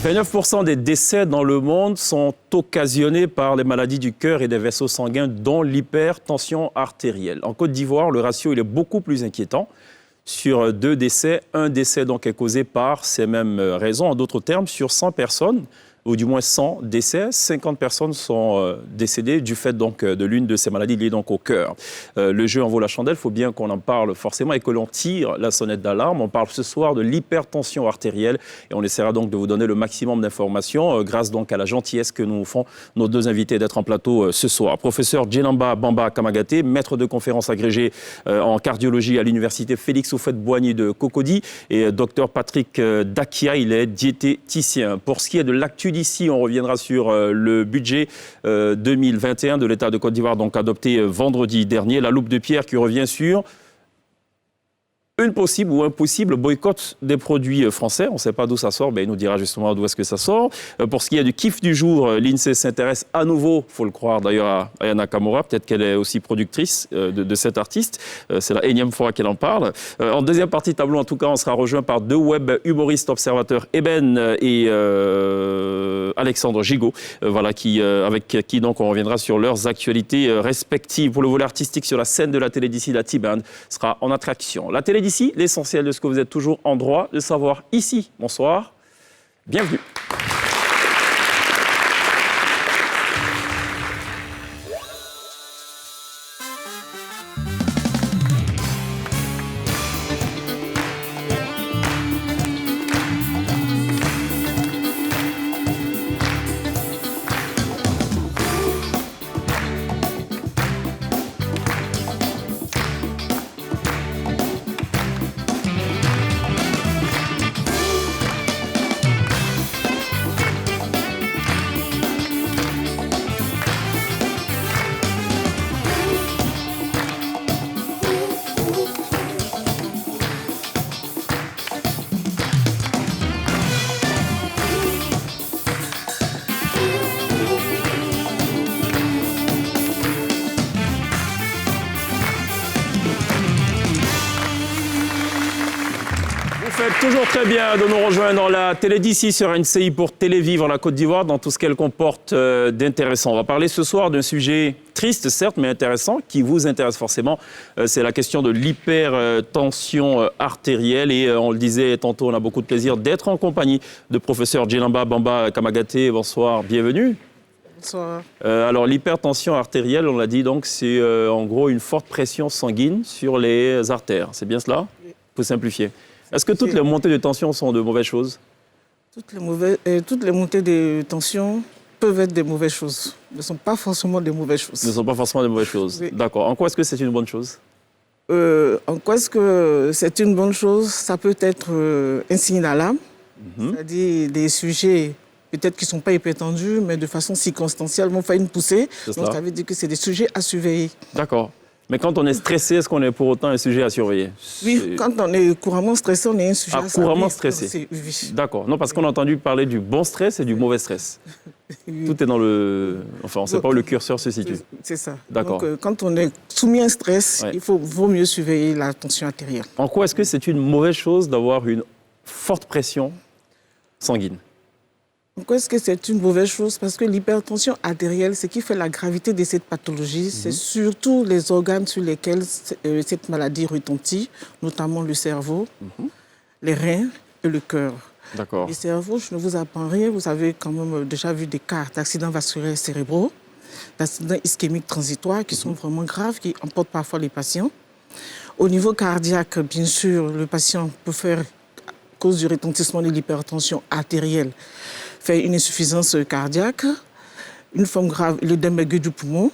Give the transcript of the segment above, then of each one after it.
29% des décès dans le monde sont occasionnés par les maladies du cœur et des vaisseaux sanguins, dont l'hypertension artérielle. En Côte d'Ivoire, le ratio il est beaucoup plus inquiétant. Sur 2 décès, 1 décès donc est causé par ces mêmes raisons. En d'autres termes, sur 100 personnes, ou du moins 100 décès, 50 personnes sont décédées du fait donc de l'une de ces maladies liées donc au cœur. Le jeu en vaut la chandelle, il faut bien qu'on en parle forcément et que l'on tire la sonnette d'alarme. On parle ce soir de l'hypertension artérielle et on essaiera donc de vous donner le maximum d'informations grâce donc à la gentillesse que nous font nos 2 invités d'être en plateau ce soir. Professeur Djelamba Bamba Kamagaté, maître de conférence agrégé en cardiologie à l'université Félix Houphouët-Boigny de Cocody et docteur Patrick Dakia, il est diététicien. Pour ce qui est de l'actu d'ici, on reviendra sur le budget 2021 de l'État de Côte d'Ivoire, donc adopté vendredi dernier. La loupe de Pierre qui revient sur une possible ou impossible boycott des produits français. On ne sait pas d'où ça sort, il nous dira justement d'où est-ce que ça sort. Pour ce qui est du kiff du jour, l'INSEE s'intéresse à nouveau, il faut le croire d'ailleurs, à Aya Nakamura. Peut-être qu'elle est aussi productrice de cet artiste. C'est la énième fois qu'elle en parle. En deuxième partie de tableau, en tout cas, on sera rejoint par 2 web humoristes observateurs, Eben et Alexandre Gigot, avec qui donc on reviendra sur leurs actualités respectives. Pour le volet artistique, sur la scène de la télé d'ici, la T-Band sera en attraction. La télé d'ici, l'essentiel de ce que vous êtes toujours en droit de savoir ici. Bonsoir, bienvenue. Toujours très bien de nous rejoindre dans la télé d'ici sur NCI pour Télévivre la Côte d'Ivoire dans tout ce qu'elle comporte d'intéressant. On va parler ce soir d'un sujet triste certes mais intéressant qui vous intéresse forcément. C'est la question de l'hypertension artérielle et on le disait tantôt, on a beaucoup de plaisir d'être en compagnie de professeur Djelamba Bamba Kamagaté. Bonsoir, bienvenue. Bonsoir. Alors l'hypertension artérielle, on l'a dit donc, c'est en gros une forte pression sanguine sur les artères. C'est bien cela? Pour simplifier. Est-ce que toutes les montées de tension sont de mauvaises choses? Toutes les montées de tension peuvent être des mauvaises choses. Ne sont pas forcément des mauvaises choses. Ne sont pas forcément des mauvaises choses. Oui. D'accord. En quoi est-ce que c'est une bonne chose? En quoi est-ce que c'est une bonne chose? Ça peut être un signe d'alarme, c'est-à-dire des sujets peut-être qui ne sont pas hypertendus, mais de façon circonstancielle vont faire une poussée. Donc ça veut dire que c'est des sujets à surveiller. D'accord. Mais quand on est stressé, est-ce qu'on est pour autant un sujet à surveiller? Oui, quand on est couramment stressé, on est un sujet à surveiller. Couramment stressé. Oui. D'accord. Non, parce qu'on a entendu parler du bon stress et du mauvais stress. Oui. Tout est dans le... Enfin, on ne sait pas où le curseur se situe. C'est ça. D'accord. Donc, quand on est soumis à un stress, il vaut mieux surveiller la tension artérielle. En quoi est-ce que c'est une mauvaise chose d'avoir une forte pression sanguine? Pourquoi est-ce que c'est une mauvaise chose? Parce que l'hypertension artérielle, ce qui fait la gravité de cette pathologie, c'est surtout les organes sur lesquels cette maladie retentit, notamment le cerveau, les reins et le cœur. D'accord. Le cerveau, je ne vous apprends rien, vous avez quand même déjà vu des cas d'accidents vasculaires cérébraux, d'accidents ischémiques transitoires qui sont vraiment graves, qui emportent parfois les patients. Au niveau cardiaque, bien sûr, le patient peut faire, à cause du retentissement de l'hypertension artérielle, faire une insuffisance cardiaque, une forme grave, l'œdème aigu du poumon,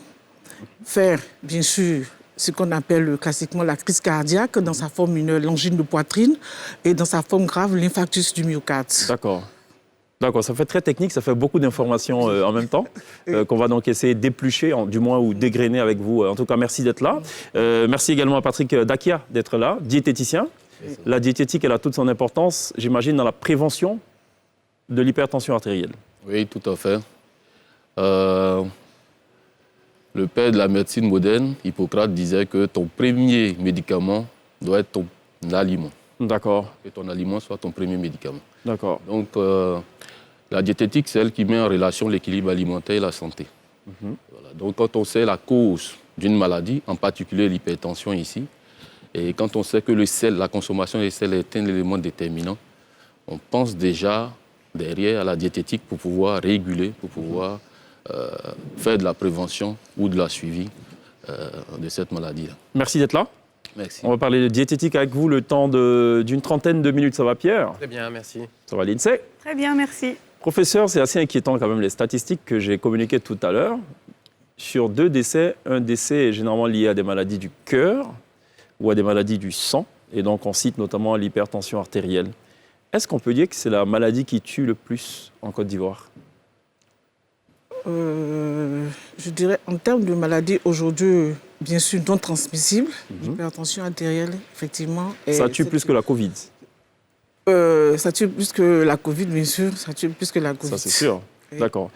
faire, bien sûr, ce qu'on appelle classiquement la crise cardiaque, dans sa forme l'angine de poitrine, et dans sa forme grave, l'infarctus du myocarde. D'accord. D'accord, ça fait très technique, ça fait beaucoup d'informations en même temps, qu'on va donc essayer d'éplucher, du moins, ou dégrainer avec vous. En tout cas, merci d'être là. Merci également à Patrick Dakia d'être là, diététicien. La diététique, elle a toute son importance, j'imagine, dans la prévention de l'hypertension artérielle. Oui, tout à fait. Le père de la médecine moderne, Hippocrate, disait que ton premier médicament doit être ton aliment. D'accord. Que ton aliment soit ton premier médicament. D'accord. Donc, La diététique, c'est elle qui met en relation l'équilibre alimentaire et la santé. Voilà. Donc, quand on sait la cause d'une maladie, en particulier l'hypertension ici, et quand on sait que le sel, la consommation des sels est un élément déterminant, on pense déjà derrière à la diététique pour pouvoir réguler, pour pouvoir faire de la prévention ou de la suivi de cette maladie-là. Merci d'être là. Merci. On va parler de diététique avec vous le temps d'une trentaine de minutes. Ça va, Pierre? Très bien, merci. Ça va, Lindsay? Très bien, merci. Professeur, c'est assez inquiétant quand même les statistiques que j'ai communiquées tout à l'heure. Sur 2 décès, un décès est généralement lié à des maladies du cœur ou à des maladies du sang. Et donc, on cite notamment l'hypertension artérielle. Est-ce qu'on peut dire que c'est la maladie qui tue le plus en Côte d'Ivoire? Je dirais, en termes de maladies aujourd'hui, bien sûr, non transmissibles, l'hypertension artérielle, effectivement. Ça tue plus que la Covid? Ça tue plus que la Covid, bien sûr. Ça tue plus que la Covid. Ça, c'est sûr. Oui. D'accord.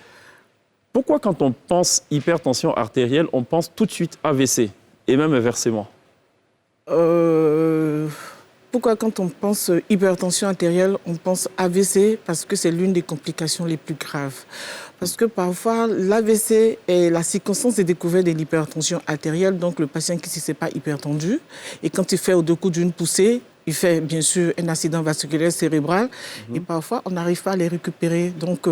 Pourquoi, quand on pense hypertension artérielle, on pense tout de suite AVC, et même inversement? Pourquoi, quand on pense hypertension artérielle, on pense AVC? Parce que c'est l'une des complications les plus graves. Parce que parfois, l'AVC est la circonstance de découverte de l'hypertension artérielle, donc le patient qui ne s'est pas hypertendu. Et quand il fait au deux-coups d'une poussée, il fait bien sûr un accident vasculaire cérébral et parfois on n'arrive pas à les récupérer. Donc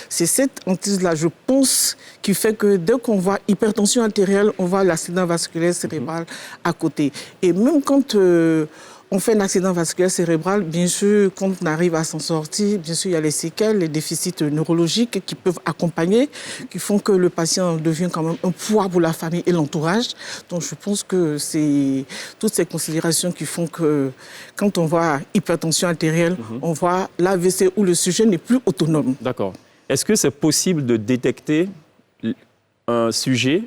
c'est cette hantise-là, je pense, qui fait que dès qu'on voit hypertension artérielle, on voit l'accident vasculaire cérébral à côté. Et même quand on fait un accident vasculaire cérébral, bien sûr, quand on arrive à s'en sortir, bien sûr, il y a les séquelles, les déficits neurologiques qui peuvent accompagner, qui font que le patient devient quand même un poids pour la famille et l'entourage. Donc, je pense que c'est toutes ces considérations qui font que quand on voit hypertension artérielle, on voit l'AVC où le sujet n'est plus autonome. D'accord. Est-ce que c'est possible de détecter un sujet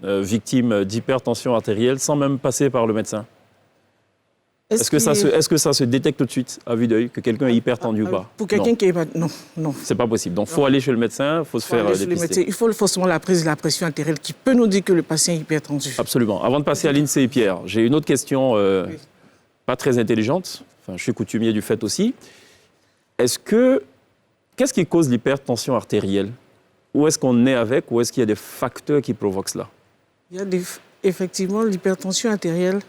victime d'hypertension artérielle sans même passer par le médecin? Est-ce que ça se détecte tout de suite, à vue d'œil, que quelqu'un est hypertendu ou pas? Pour quelqu'un qui est pas... Non, non. C'est pas possible. Donc, il faut aller chez le médecin, il faut se faire dépister. Il faut forcément la prise de la pression artérielle qui peut nous dire que le patient est hypertendu. Absolument. Avant de passer à Lindsay et Pierre, j'ai une autre question pas très intelligente. Enfin, je suis coutumier du fait aussi. Qu'est-ce qui cause l'hypertension artérielle? Où est-ce qu'on est avec? Ou est-ce qu'il y a des facteurs qui provoquent cela? Il y a effectivement l'hypertension artérielle.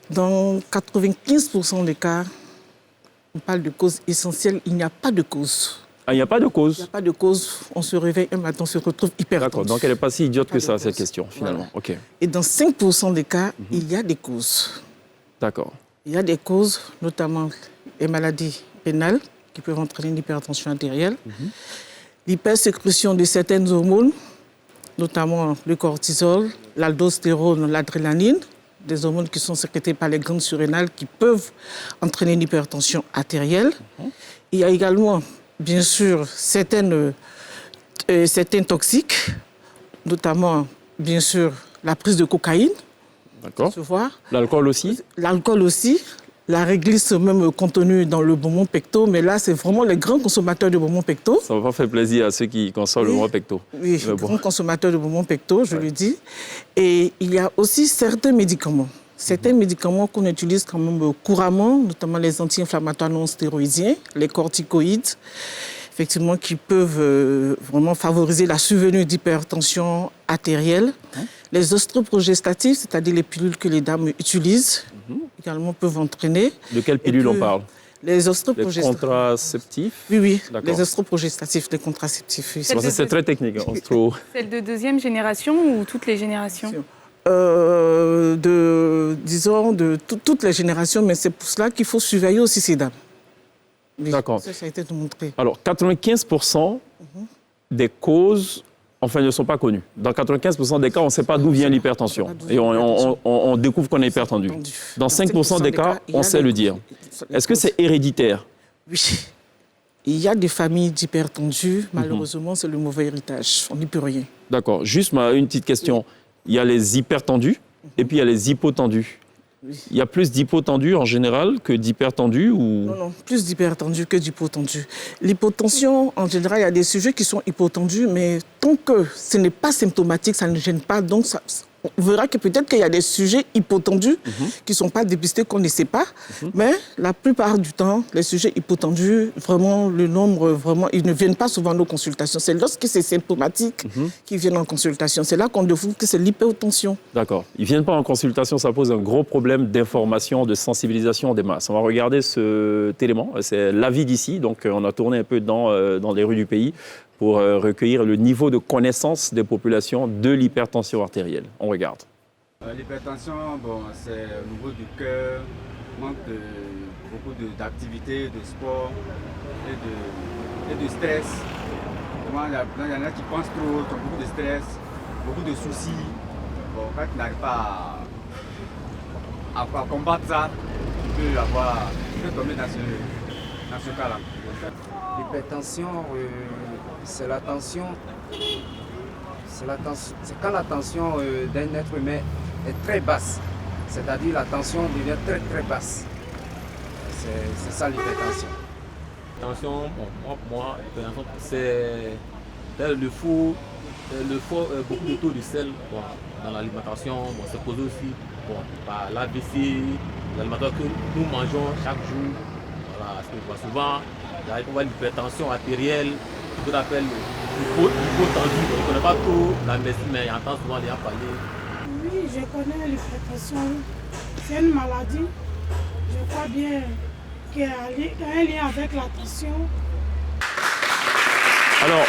Dans 95% des cas, on parle de cause essentielle, il n'y a pas de cause. Ah, il n'y a pas de cause? Il n'y a pas de cause, on se réveille un matin, on se retrouve hypertendu. D'accord, donc elle n'est pas si idiote que ça, cette question, finalement. Voilà. OK. Et dans 5% des cas, il y a des causes. D'accord. Il y a des causes, notamment les maladies rénales, qui peuvent entraîner une hypertension artérielle, l'hypersécrétion de certaines hormones, notamment le cortisol, l'aldostérone, l'adrénaline, des hormones qui sont sécrétées par les glandes surrénales qui peuvent entraîner une hypertension artérielle. Il y a également, bien sûr, certains toxiques, notamment, bien sûr, la prise de cocaïne. D'accord. Se voir. L'alcool aussi? L'alcool aussi. La réglisse même contenue dans le bonbon pecto, mais là, c'est vraiment les grands consommateurs de bonbon pecto. Ça va pas faire plaisir à ceux qui consomment le bonbon pecto. Oui, grands consommateurs de bonbon pecto, je le dis. Et il y a aussi certains médicaments. Certains médicaments qu'on utilise quand même couramment, notamment les anti-inflammatoires non stéroïdiens, les corticoïdes, effectivement, qui peuvent vraiment favoriser la survenue d'hypertension artérielle. Les ostroprogestatifs, c'est-à-dire les pilules que les dames utilisent, également peuvent entraîner. De quelles pilules on parle? Les ostroprogestatifs. Les contraceptifs? Oui, les ostroprogestatifs, les contraceptifs. Oui. C'est très technique. Celle de deuxième génération ou toutes les générations? Disons, de toutes les générations, mais c'est pour cela qu'il faut surveiller aussi ces dames. Oui, d'accord. Ça a été démontré. Alors, 95% des causes, enfin, ne sont pas connues. Dans 95% des cas, on ne sait pas d'où vient l'hypertension. Et on découvre qu'on est hypertendu. Dans 5% des cas, on sait le dire. Est-ce que c'est héréditaire? Oui. Il y a des familles d'hypertendus. Malheureusement, c'est le mauvais héritage. On n'y peut rien. D'accord. Juste une petite question. Il y a les hypertendus et puis il y a les hypotendus. Oui. Il y a plus d'hypotendus en général que d'hypertendus ou... Non, plus d'hypertendus que d'hypotendus. L'hypotension, en général, il y a des sujets qui sont hypotendus, mais tant que ce n'est pas symptomatique, ça ne gêne pas, donc on verra que peut-être qu'il y a des sujets hypotendus qui ne sont pas dépistés, qu'on ne sait pas. Mais la plupart du temps, les sujets hypotendus, vraiment, le nombre, vraiment, ils ne viennent pas souvent à nos consultations. C'est lorsque c'est symptomatique qu'ils viennent en consultation. C'est là qu'on découvre que c'est l'hypertension. D'accord. Ils ne viennent pas en consultation, ça pose un gros problème d'information, de sensibilisation des masses. On va regarder cet élément, c'est La Vie d'ici. Donc, on a tourné un peu dans les rues du pays pour recueillir le niveau de connaissance des populations de l'hypertension artérielle. On regarde. L'hypertension, bon, c'est au niveau du cœur, manque de beaucoup d'activités, de sport et de stress. Souvent, il y en a qui pensent trop, qui ont beaucoup de stress, beaucoup de soucis. Bon, quand tu n'arrives pas à combattre ça, tu peux tomber dans ce cas-là. L'hypertension, c'est la tension. C'est quand la tension d'un être humain est très basse. C'est-à-dire la tension devient très très basse. C'est ça l'hypertension. Tension, bon, pour moi, c'est le faux, beaucoup de taux de sel dans l'alimentation. Bon, c'est causé aussi par l'AVC, l'alimentation que nous mangeons chaque jour. Voilà, parce que souvent, on voit l'hypertension artérielle, ce qu'on appelle l'hypotendu. On ne connaît pas trop la médecine, mais on entend souvent les gens parler. Oui, je connais l'hypertension. C'est une maladie. Je crois bien qu'il y a un lien avec la tension. Alors,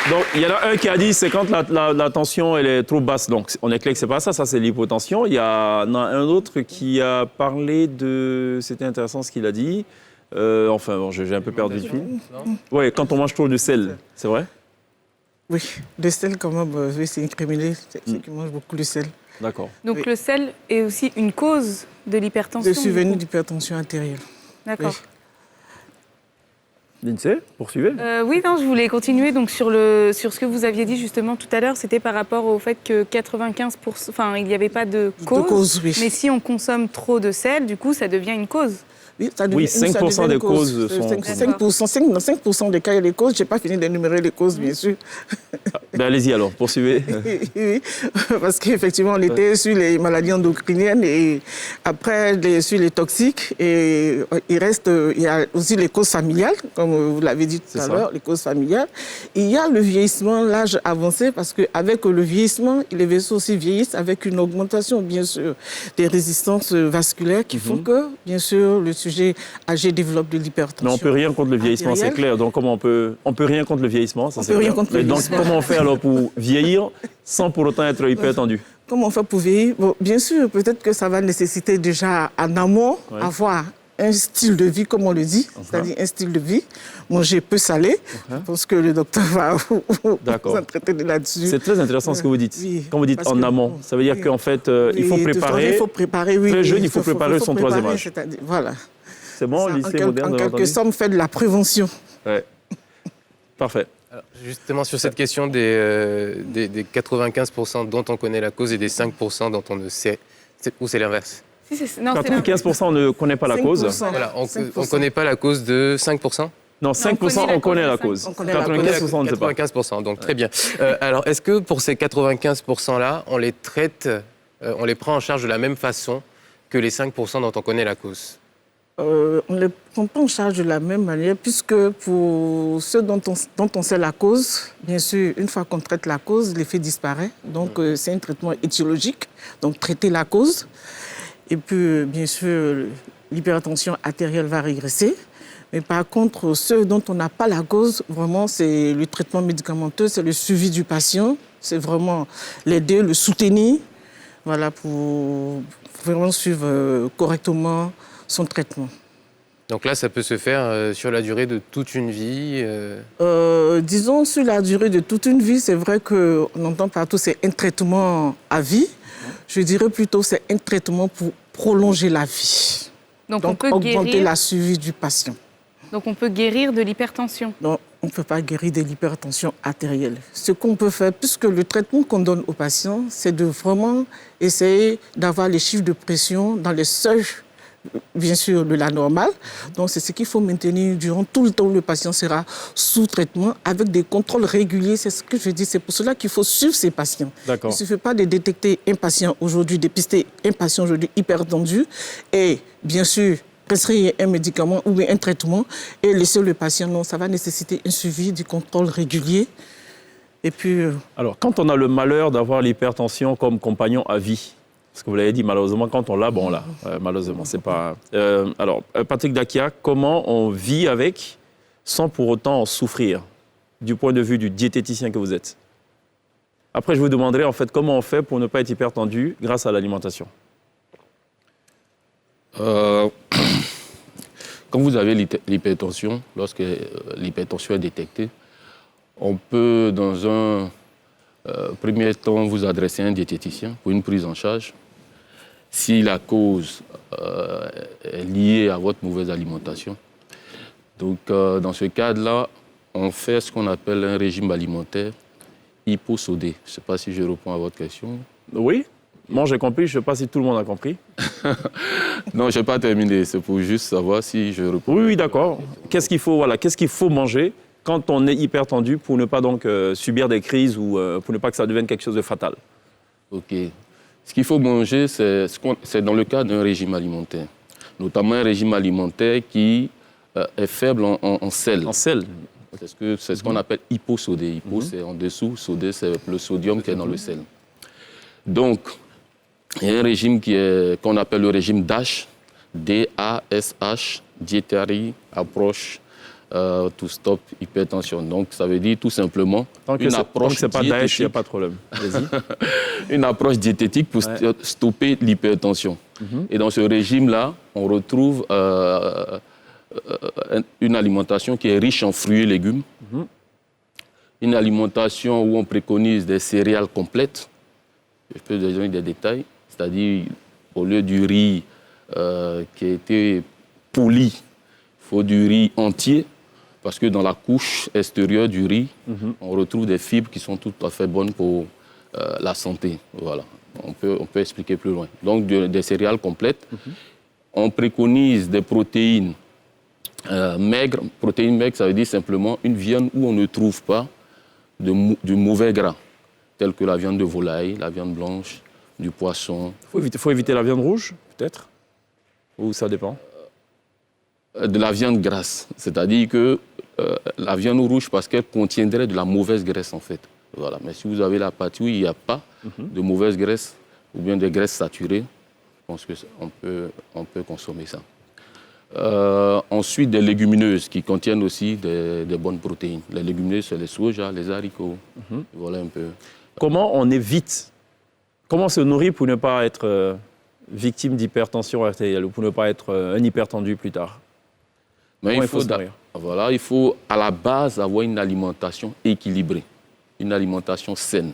donc, il y en a un qui a dit c'est quand la tension elle est trop basse. Donc, on est clair que ce n'est pas ça, ça c'est l'hypotension. Il y en a un autre qui a parlé de... C'était intéressant ce qu'il a dit. Enfin, bon, j'ai un peu perdu le fil. Oui, quand on mange trop de sel, c'est vrai? Oui, le sel, quand même, oui, c'est incriminé, ceux qui mangent beaucoup de sel. D'accord. Donc Oui. le sel est aussi une cause de l'hypertension. De survenue d'hypertension artérielle. D'accord. Oui. Lindsay, poursuivez. Oui, non, je voulais continuer donc sur ce que vous aviez dit justement tout à l'heure. C'était par rapport au fait que 95%, enfin, il n'y avait pas de cause. De cause, oui. Mais si on consomme trop de sel, du coup, ça devient une cause. Oui, ça Oui, ça 5% devient des une cause. causes sont... 5%, 5% des cas, il y a des causes. Je n'ai pas fini d'énumérer les causes, bien sûr. Ben, allez-y alors, poursuivez. Oui, parce qu'effectivement, on était sur les maladies endocriniennes et après, sur les toxiques. Et il y a aussi les causes familiales, comme vous l'avez dit tout à l'heure, les causes familiales. Il y a le vieillissement, l'âge avancé, parce qu'avec le vieillissement, les vaisseaux aussi vieillissent avec une augmentation, bien sûr, des résistances vasculaires qui font que, bien sûr, le sujet âgé développe de l'hypertension. Mais on ne peut rien contre le vieillissement, c'est artérielle. clair. Donc, comment on peut rien contre le vieillissement, ça, On c'est peut rien clair. contre le Mais donc, vieillissement. comment on fait alors pour vieillir sans pour autant être hypertendu? Comment on fait pour vieillir? Bon, bien sûr, peut-être que ça va nécessiter déjà en amont avoir un style de vie, comme on le dit, c'est-à-dire un style de vie, manger peu salé. Je pense que le docteur va vous entretenir là-dessus. C'est très intéressant ce que vous dites. Oui, Quand vous dites en amont, ça veut dire qu'en fait, il faut préparer. Il faut préparer, oui. Très jeune, il faut préparer son troisième âge. Voilà. C'est bon, Ça, lycée moderne, en quelque sorte, on fait de la prévention. Ouais. Parfait. Alors, justement, sur cette question des 95% dont on connaît la cause et des 5% dont on ne sait, ou c'est l'inverse? Non, 95% on ne connaît pas la cause. Voilà, on ne connaît pas la cause de 5%? Non, 5% on connaît la cause. 95% on ne sait pas. 95%, donc très bien. Alors, est-ce que pour ces 95%-là, on les traite, on les prend en charge de la même façon que les 5% dont on connaît la cause? On ne les prend pas en charge de la même manière, puisque pour ceux dont on sait la cause, bien sûr, une fois qu'on traite la cause, l'effet disparaît. Donc, c'est un traitement étiologique, donc traiter la cause. Et puis, bien sûr, l'hypertension artérielle va régresser. Mais par contre, ceux dont on n'a pas la cause, vraiment, c'est le traitement médicamenteux, c'est le suivi du patient, c'est vraiment l'aider, le soutenir, voilà, pour vraiment suivre correctement son traitement. Donc là, ça peut se faire sur la durée de toute une vie Disons, sur la durée de toute une vie, c'est vrai qu'on entend partout, c'est un traitement à vie. Je dirais plutôt c'est un traitement pour prolonger la vie. Donc on peut augmenter la suivi du patient. Donc on peut guérir de l'hypertension? Non, on ne peut pas guérir de l'hypertension artérielle. Ce qu'on peut faire, puisque le traitement qu'on donne aux patients, c'est de vraiment essayer d'avoir les chiffres de pression dans les seuils bien sûr, de la normale. Donc, c'est ce qu'il faut maintenir durant tout le temps où le patient sera sous traitement avec des contrôles réguliers. C'est ce que je dis. C'est pour cela qu'il faut suivre ces patients. Il ne suffit pas de détecter un patient aujourd'hui, dépister un patient aujourd'hui hypertendu et, bien sûr, prescrire un médicament ou un traitement et laisser le patient. Non, ça va nécessiter un suivi du contrôle régulier. Et puis... Alors, quand on a le malheur d'avoir l'hypertension comme compagnon à vie, parce que vous l'avez dit, malheureusement, quand on l'a, bon, on l'a. Malheureusement, c'est pas... alors, Patrick Dakia, comment on vit avec sans pour autant en souffrir, du point de vue du diététicien que vous êtes? Après, je vous demanderai, en fait, comment on fait pour ne pas être hypertendu grâce à l'alimentation? Quand vous avez l'hypertension, lorsque l'hypertension est détectée, on peut, dans un premier temps, vous adresser à un diététicien pour une prise en charge. Si la cause est liée à votre mauvaise alimentation. Donc, dans ce cadre-là, on fait ce qu'on appelle un régime alimentaire hyposodé. Je ne sais pas si je réponds à votre question. Oui. Moi, j'ai compris. Je ne sais pas si tout le monde a compris. Non, je n'ai pas terminé. C'est pour juste savoir si je réponds. Oui, d'accord. Qu'est-ce qu'il faut manger quand on est hypertendu pour ne pas donc subir des crises ou pour ne pas que ça devienne quelque chose de fatal? OK. Ce qu'il faut manger, c'est dans le cadre d'un régime alimentaire. Notamment un régime alimentaire qui est faible en sel. En sel. C'est ce qu'on appelle hyposodé. Hypo, c'est en dessous. Sodé, c'est le sodium qui est dans le sel. Donc, il y a un régime qu'on appelle le régime DASH, D-A-S-H, Dietary Approach to Stop Hypertension. Donc, ça veut dire tout simplement une approche c'est pas Daesh, il n'y a pas de problème. Une approche diététique pour stopper l'hypertension. Et dans ce régime-là, on retrouve une alimentation qui est riche en fruits et légumes, une alimentation où on préconise des céréales complètes. Je peux donner des détails, c'est-à-dire au lieu du riz qui a été poli, il faut du riz entier, parce que dans la couche extérieure du riz, on retrouve des fibres qui sont tout à fait bonnes pour la santé. Voilà, on peut expliquer plus loin. Donc des céréales complètes. On préconise des protéines maigres. Protéines maigres, ça veut dire simplement une viande où on ne trouve pas du mauvais gras, tels que la viande de volaille, la viande blanche, du poisson. Il faut éviter la viande rouge, peut-être? Ou ça dépend? De la viande grasse. C'est-à-dire que la viande rouge, parce qu'elle contiendrait de la mauvaise graisse, en fait. Voilà. Mais si vous avez la partie où il n'y a pas de mauvaise graisse, ou bien de graisse saturée, je pense qu'on peut consommer ça. Ensuite, des légumineuses qui contiennent aussi des bonnes protéines. Les légumineuses, c'est les soja, les haricots. Voilà un peu. Comment on évite? Comment on se nourrit pour ne pas être victime d'hypertension artérielle ou pour ne pas être un hypertendu plus tard? Mais il faut à la base avoir une alimentation équilibrée, une alimentation saine.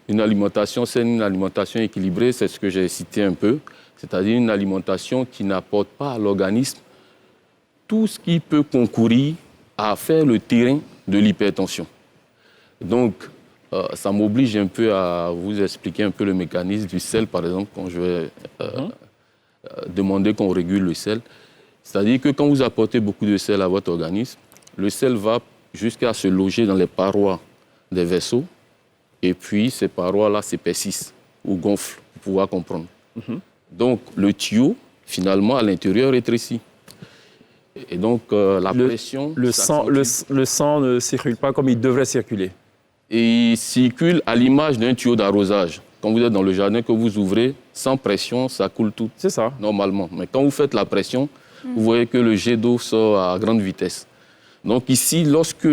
Une alimentation saine, une alimentation équilibrée, c'est ce que j'ai cité un peu, c'est-à-dire une alimentation qui n'apporte pas à l'organisme tout ce qui peut concourir à faire le terrain de l'hypertension. Donc, ça m'oblige un peu à vous expliquer un peu le mécanisme du sel, par exemple, quand je vais demander qu'on régule le sel. C'est-à-dire que quand vous apportez beaucoup de sel à votre organisme, le sel va jusqu'à se loger dans les parois des vaisseaux, et puis ces parois-là s'épaississent ou gonflent, pour pouvoir comprendre. Donc, le tuyau, finalement, à l'intérieur, rétrécit. Et donc, pression... Le sang ne circule pas comme il devrait circuler. Et il circule à l'image d'un tuyau d'arrosage. Quand vous êtes dans le jardin, que vous ouvrez, sans pression, ça coule tout. C'est ça. Normalement. Mais quand vous faites la pression, vous voyez que le jet d'eau sort à grande vitesse. Donc ici, lorsque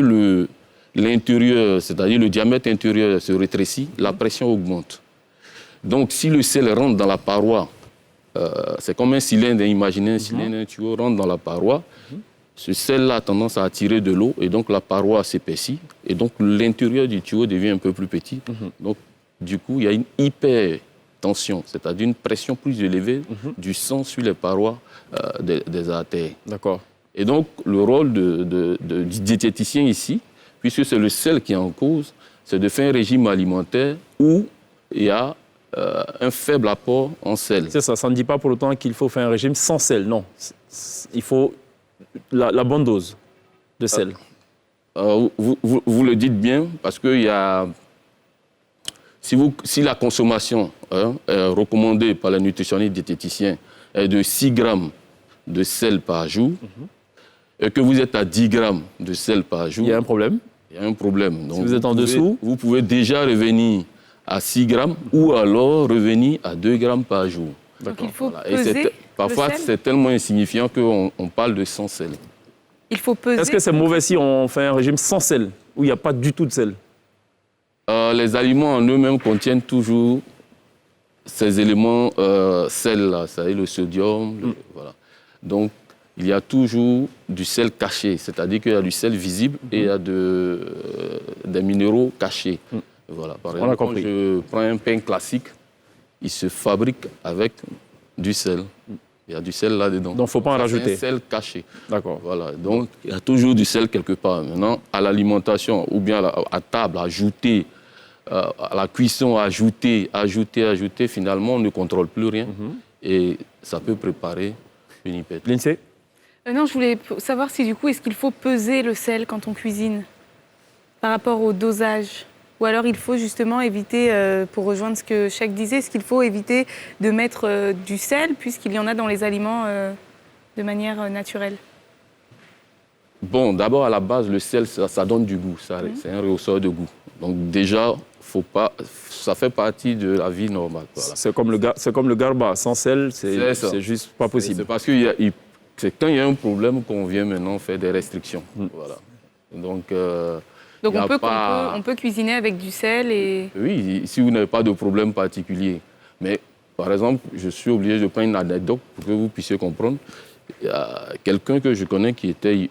l'intérieur, c'est-à-dire le diamètre intérieur se rétrécit, la pression augmente. Donc si le sel rentre dans la paroi, c'est comme un cylindre, imaginez un cylindre, un tuyau rentre dans la paroi, ce sel-là a tendance à attirer de l'eau et donc la paroi s'épaissit et donc l'intérieur du tuyau devient un peu plus petit. Donc du coup, il y a une hypertension, c'est-à-dire une pression plus élevée du sang sur les parois des artères. D'accord. Et donc le rôle du diététicien ici, puisque c'est le sel qui est en cause, c'est de faire un régime alimentaire où il y a un faible apport en sel. C'est ça, ça ne dit pas pour autant qu'il faut faire un régime sans sel, non. Il faut la bonne dose de sel. Vous le dites bien, parce que si la consommation recommandée par les nutritionnistes diététiciens est de 6 grammes de sel par jour, et que vous êtes à 10 grammes de sel par jour, il y a un problème. Il y a un problème. Donc si vous êtes en dessous, vous pouvez déjà revenir à 6 grammes ou alors revenir à 2 grammes par jour. Donc il faut Et peser parfois, le sel. c'est tellement insignifiant qu'on parle de sans sel. Il faut peser. Est-ce que c'est mauvais si on fait un régime sans sel, où il n'y a pas du tout de sel? Les aliments en eux-mêmes contiennent toujours ces éléments sel-là, c'est-à-dire le sodium. Voilà. Donc, il y a toujours du sel caché, c'est-à-dire qu'il y a du sel visible et il y a des minéraux cachés. Voilà. Par exemple, quand je prends un pain classique, il se fabrique avec du sel. Il y a du sel là-dedans. Donc, il ne faut pas en rajouter. C'est un sel caché. D'accord. Voilà. Donc, il y a toujours du sel quelque part. Maintenant, à l'alimentation ou bien à table, ajouter, à la cuisson, ajouter, finalement, on ne contrôle plus rien. Et ça peut préparer une hypertension. Lindsay? Non, je voulais savoir si du coup, est-ce qu'il faut peser le sel quand on cuisine par rapport au dosage? Ou alors il faut justement éviter, pour rejoindre ce que Cheikh disait, est-ce qu'il faut éviter de mettre du sel puisqu'il y en a dans les aliments de manière naturelle? Bon, d'abord à la base, le sel, ça donne du goût, c'est un rehausseur de goût. Donc déjà, ça fait partie de la vie normale. Voilà. C'est comme le garba, sans sel, c'est juste pas possible. C'est parce que c'est quand il y a un problème qu'on vient maintenant faire des restrictions. Voilà. Donc on peut cuisiner avec du sel et... Oui, si vous n'avez pas de problème particulier. Mais par exemple, je suis obligé de prendre une anecdote pour que vous puissiez comprendre. Il y a quelqu'un que je connais qui était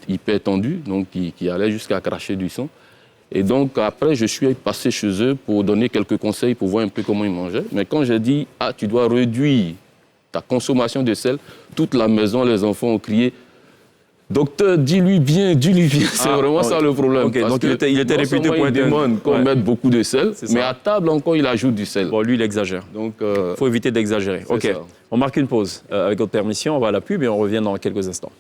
hyper tendu, donc qui allait jusqu'à cracher du sang. Et donc après, je suis passé chez eux pour donner quelques conseils pour voir un peu comment ils mangeaient. Mais quand j'ai dit, tu dois réduire ta consommation de sel, toute la maison, les enfants ont crié, docteur, dis-lui bien. C'est vraiment ça le problème. Okay, donc il était réputé pour être... Il demande qu'on mette beaucoup de sel, mais à table encore, il ajoute du sel. Bon, lui, il exagère. Donc, faut éviter d'exagérer. Ok, ça. On marque une pause. Avec votre permission, on va à la pub et on revient dans quelques instants.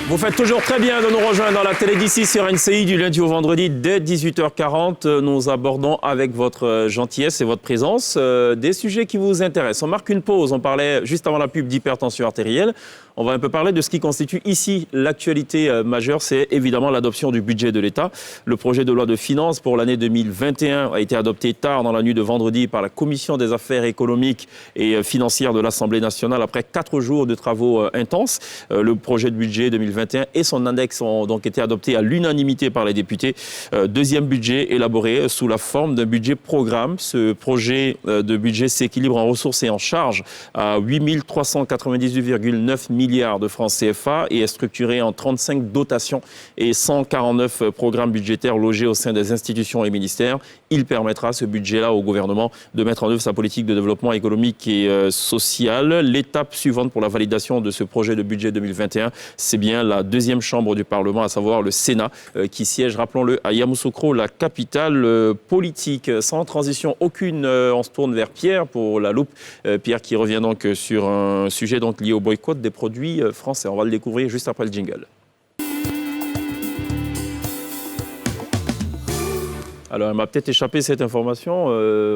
Vous faites toujours très bien de nous rejoindre dans la télé d'ici sur NCI du lundi au vendredi dès 18h40. Nous abordons avec votre gentillesse et votre présence des sujets qui vous intéressent. On marque une pause. On parlait juste avant la pub d'hypertension artérielle. On va un peu parler de ce qui constitue ici l'actualité majeure. C'est évidemment l'adoption du budget de l'État. Le projet de loi de finances pour l'année 2021 a été adopté tard dans la nuit de vendredi par la Commission des affaires économiques et financières de l'Assemblée nationale après 4 jours de travaux intenses. Le projet de budget 2021 et son index ont donc été adoptés à l'unanimité par les députés. Deuxième budget élaboré sous la forme d'un budget programme. Ce projet de budget s'équilibre en ressources et en charges à 8 398,9 milliards de francs CFA et est structuré en 35 dotations et 149 programmes budgétaires logés au sein des institutions et ministères. Il permettra, ce budget-là, au gouvernement de mettre en œuvre sa politique de développement économique et social. L'étape suivante pour la validation de ce projet de budget 2021, c'est bien la deuxième chambre du Parlement, à savoir le Sénat, qui siège, rappelons-le, à Yamoussoukro, la capitale politique. Sans transition aucune, on se tourne vers Pierre pour la loupe. Pierre qui revient donc sur un sujet donc lié au boycott des produits français. On va le découvrir juste après le jingle. Alors, elle m'a peut-être échappé cette information.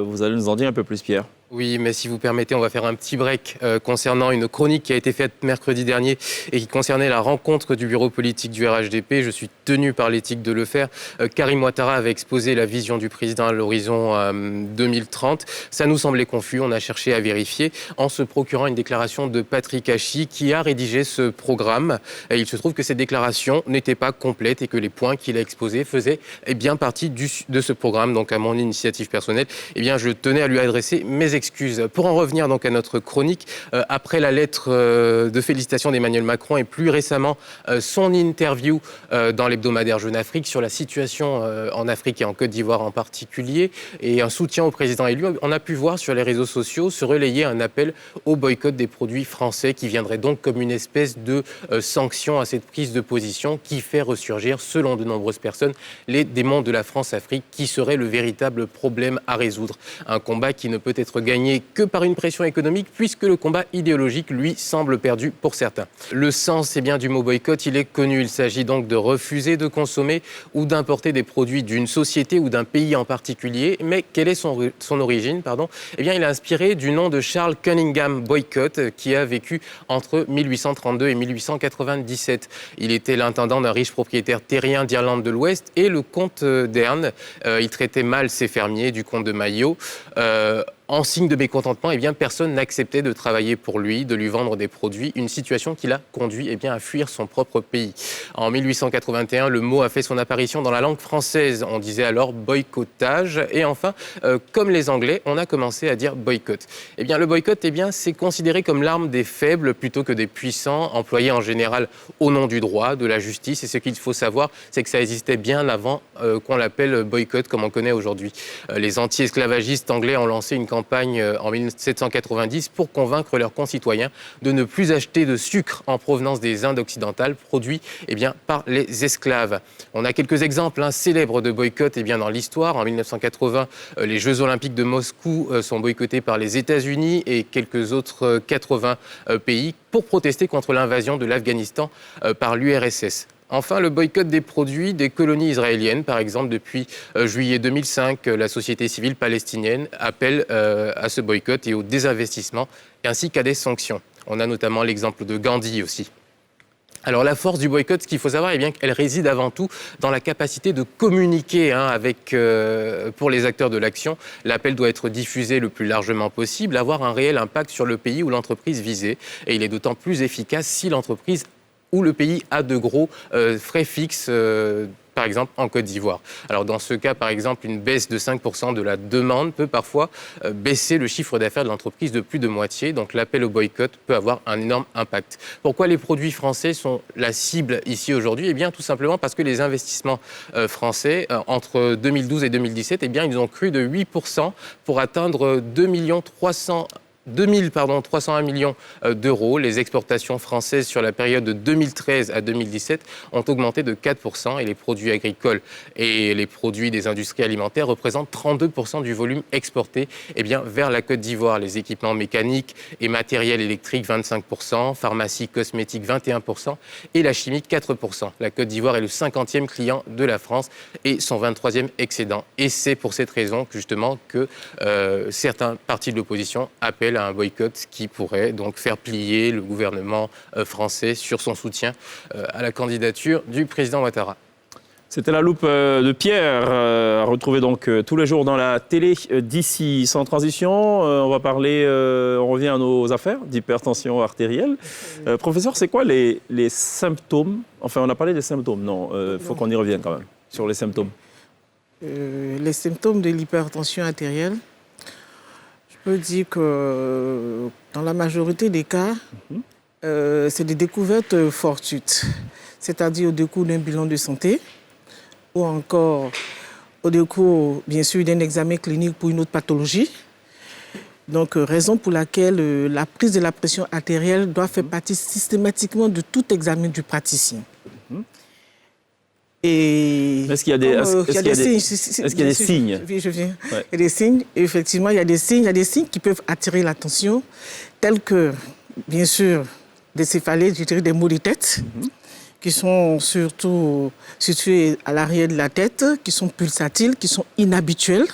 Vous allez nous en dire un peu plus, Pierre. Oui, mais si vous permettez, on va faire un petit break concernant une chronique qui a été faite mercredi dernier et qui concernait la rencontre du bureau politique du RHDP. Je suis tenu par l'éthique de le faire. Karim Ouattara avait exposé la vision du président à l'horizon 2030. Ça nous semblait confus, on a cherché à vérifier en se procurant une déclaration de Patrick Hachi qui a rédigé ce programme. Et il se trouve que cette déclaration n'était pas complète et que les points qu'il a exposés faisaient bien partie de ce programme. Donc à mon initiative personnelle, je tenais à lui adresser mes excuses. Pour en revenir donc à notre chronique, après la lettre de félicitations d'Emmanuel Macron et plus récemment son interview dans l'hebdomadaire Jeune Afrique sur la situation en Afrique et en Côte d'Ivoire en particulier, et un soutien au président élu, on a pu voir sur les réseaux sociaux se relayer un appel au boycott des produits français qui viendrait donc comme une espèce de sanction à cette prise de position qui fait ressurgir, selon de nombreuses personnes, les démons de la France-Afrique qui serait le véritable problème à résoudre. Un combat qui ne peut être gagné que par une pression économique puisque le combat idéologique, lui, semble perdu pour certains. Le sens du mot boycott, il est connu. Il s'agit donc de refuser de consommer ou d'importer des produits d'une société ou d'un pays en particulier. Mais quelle est son origine Eh bien, il est inspiré du nom de Charles Cunningham Boycott qui a vécu entre 1832 et 1897. Il était l'intendant d'un riche propriétaire terrien d'Irlande de l'Ouest et le comte d'Erne. Il traitait mal ses fermiers du comte de Maillot. En signe de mécontentement, personne n'acceptait de travailler pour lui, de lui vendre des produits, une situation qui l'a conduit à fuir son propre pays. En 1881, le mot a fait son apparition dans la langue française. On disait alors boycottage. Et enfin, comme les Anglais, on a commencé à dire boycott. Le boycott, c'est considéré comme l'arme des faibles plutôt que des puissants, employé en général au nom du droit, de la justice. Et ce qu'il faut savoir, c'est que ça existait bien avant qu'on l'appelle boycott comme on connaît aujourd'hui. Les anti-esclavagistes anglais ont lancé une campagne en 1790 pour convaincre leurs concitoyens de ne plus acheter de sucre en provenance des Indes occidentales produit par les esclaves. On a quelques exemples célèbres de boycott dans l'histoire. En 1980, les Jeux Olympiques de Moscou sont boycottés par les États-Unis et quelques autres 80 pays pour protester contre l'invasion de l'Afghanistan par l'URSS. Enfin, le boycott des produits des colonies israéliennes, par exemple, depuis juillet 2005, la société civile palestinienne appelle à ce boycott et au désinvestissement, ainsi qu'à des sanctions. On a notamment l'exemple de Gandhi aussi. Alors la force du boycott, ce qu'il faut savoir, qu'elle réside avant tout dans la capacité de communiquer pour les acteurs de l'action. L'appel doit être diffusé le plus largement possible, avoir un réel impact sur le pays ou l'entreprise visée. Et il est d'autant plus efficace si l'entreprise où le pays a de gros frais fixes, par exemple en Côte d'Ivoire. Alors dans ce cas, par exemple, une baisse de 5% de la demande peut parfois baisser le chiffre d'affaires de l'entreprise de plus de moitié. Donc l'appel au boycott peut avoir un énorme impact. Pourquoi les produits français sont la cible ici aujourd'hui ? Tout simplement parce que les investissements français, entre 2012 et 2017, ils ont cru de 8% pour atteindre 2301 millions d'euros. Les exportations françaises sur la période de 2013 à 2017 ont augmenté de 4% et les produits agricoles et les produits des industries alimentaires représentent 32% du volume exporté vers la Côte d'Ivoire. Les équipements mécaniques et matériels électriques 25%, pharmacie, cosmétiques 21% et la chimie 4%. La Côte d'Ivoire est le 50e client de la France et son 23e excédent. Et c'est pour cette raison justement que certains partis de l'opposition appellent à un boycott qui pourrait donc faire plier le gouvernement français sur son soutien à la candidature du président Ouattara. C'était la loupe de Pierre, à retrouver donc tous les jours dans la télé d'ici. Sans transition, on va parler, on revient à nos affaires d'hypertension artérielle. Professeur, c'est quoi les symptômes ? Enfin, on a parlé des symptômes, non, faut qu'on y revienne quand même, sur les symptômes. Les symptômes de l'hypertension artérielle, je peux dire que dans la majorité des cas, c'est des découvertes fortuites, c'est-à-dire au décours d'un bilan de santé ou encore au décours, bien sûr, d'un examen clinique pour une autre pathologie. Donc, raison pour laquelle la prise de la pression artérielle doit faire partie systématiquement de tout examen du praticien. Et est-ce qu'il y a des, signes ? Oui, je viens. Ouais. Il y a des signes. Et effectivement, il y a des signes qui peuvent attirer l'attention, tels que, bien sûr, des céphalées, je dirais des maux de tête, qui sont surtout situés à l'arrière de la tête, qui sont pulsatiles, qui sont inhabituels,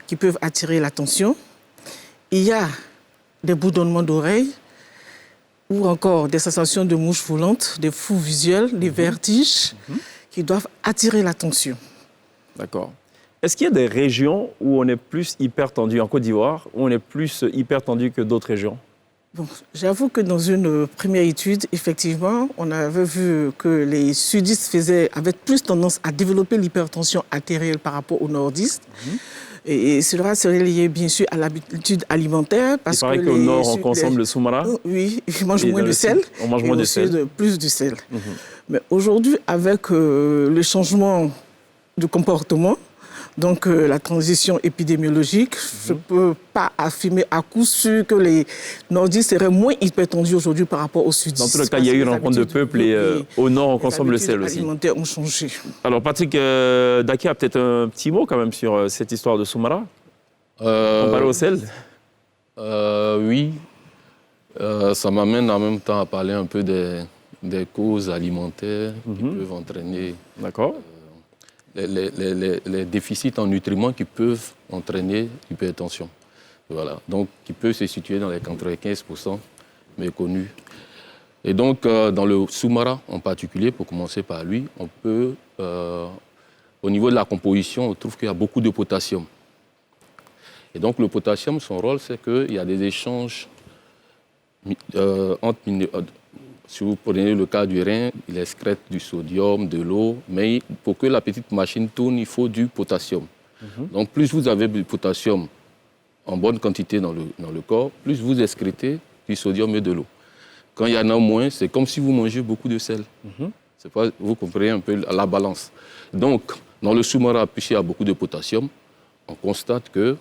qui peuvent attirer l'attention. Il y a des bourdonnements d'oreilles, ou encore des sensations de mouches volantes, des fous visuels, des vertiges, qui doivent attirer l'attention. D'accord. Est-ce qu'il y a des régions où on est plus hypertendu, en Côte d'Ivoire, où on est plus hypertendu que d'autres régions ? Bon, j'avoue que dans une première étude, effectivement, on avait vu que les sudistes avaient plus tendance à développer l'hypertension artérielle par rapport aux nordistes. Et cela serait lié bien sûr à l'habitude alimentaire. Il paraît qu'au nord, on consomme le soumara. Oui, ils mangent moins de sel. On mange moins de sel. Plus de sel. Mais aujourd'hui, avec le changement de comportement, donc la transition épidémiologique, je ne peux pas affirmer à coup sûr que les nordistes seraient moins hypertendus aujourd'hui par rapport au sudistes. Dans tous les cas, il y a eu une rencontre de peuple et au nord, on consomme le sel aussi. Les alimentaires ont changé. Alors Patrick Daki a peut-être un petit mot quand même sur cette histoire de soumara. On parle au sel. Oui. Ça m'amène en même temps à parler un peu des causes alimentaires qui peuvent entraîner... D'accord. Les déficits en nutriments qui peuvent entraîner l'hypertension. Voilà. Donc, qui peut se situer dans les 95% méconnus. Et donc, dans le soumara en particulier, pour commencer par lui, on peut, au niveau de la composition, on trouve qu'il y a beaucoup de potassium. Et donc, le potassium, son rôle, c'est qu'il y a des échanges entre minéraux. Si vous prenez le cas du rein, il excrète du sodium, de l'eau, mais pour que la petite machine tourne, il faut du potassium. Donc plus vous avez du potassium en bonne quantité dans le corps, plus vous excrétez du sodium et de l'eau. Quand il y en a moins, c'est comme si vous mangez beaucoup de sel. C'est pas, vous comprenez un peu la balance. Donc, dans le soumara, puisqu'il y a beaucoup de potassium, on constate que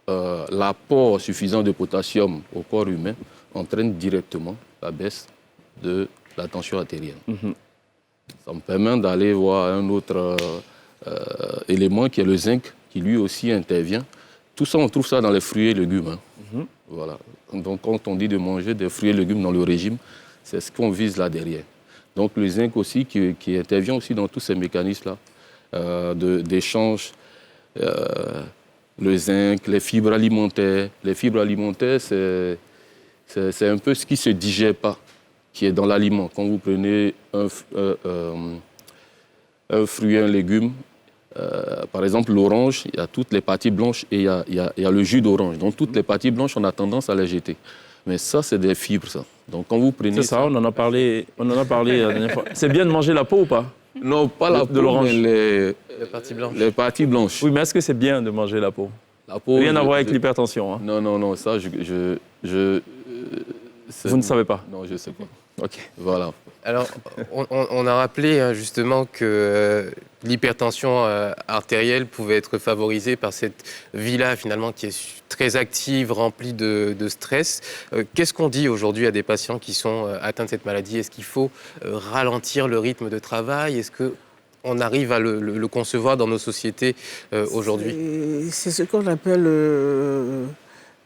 l'apport suffisant de potassium au corps humain entraîne directement la baisse de la tension artérielle. Ça me permet d'aller voir un autre élément qui est le zinc, qui lui aussi intervient. Tout ça, on trouve ça dans les fruits et légumes. Voilà. Donc, quand on dit de manger des fruits et légumes dans le régime, c'est ce qu'on vise là derrière. Donc, le zinc aussi, qui intervient aussi dans tous ces mécanismes-là d'échange. Le zinc, les fibres alimentaires. Les fibres alimentaires, c'est un peu ce qui ne se digère pas, qui est dans l'aliment. Quand vous prenez un fruit, un légume, par exemple l'orange, il y a toutes les parties blanches et il y a le jus d'orange. Donc toutes les parties blanches, on a tendance à les jeter. Mais ça, c'est des fibres, ça. Donc quand vous prenez... C'est ça, on en a parlé la dernière fois. C'est bien de manger la peau ou pas? Non, pas la peau, de l'orange, mais les parties blanches. Les parties blanches. Oui, mais est-ce que c'est bien de manger la peau? La peau, rien à voir avec l'hypertension. Hein. Non, ça, vous ne savez pas? Non, je ne sais pas. Ok. Voilà. Alors, on a rappelé justement que l'hypertension artérielle pouvait être favorisée par cette vie-là, finalement, qui est très active, remplie de stress. Qu'est-ce qu'on dit aujourd'hui à des patients qui sont atteints de cette maladie? Est-ce qu'il faut ralentir le rythme de travail? Est-ce qu'on arrive à le concevoir dans nos sociétés aujourd'hui? C'est ce qu'on appelle,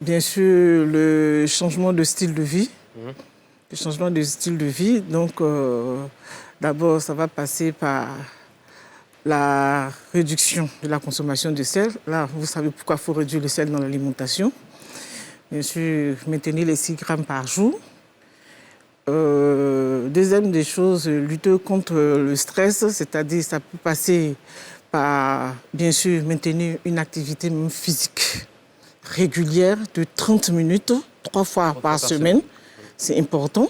bien sûr, le changement de style de vie. Le changement de style de vie. Donc, d'abord, ça va passer par la réduction de la consommation de sel. Là, vous savez pourquoi il faut réduire le sel dans l'alimentation. Bien sûr, maintenir les 6 grammes par jour. Deuxième des choses, lutter contre le stress, c'est-à-dire ça peut passer par, bien sûr, maintenir une activité même physique régulière de 30 minutes, 3 fois par semaine. C'est important.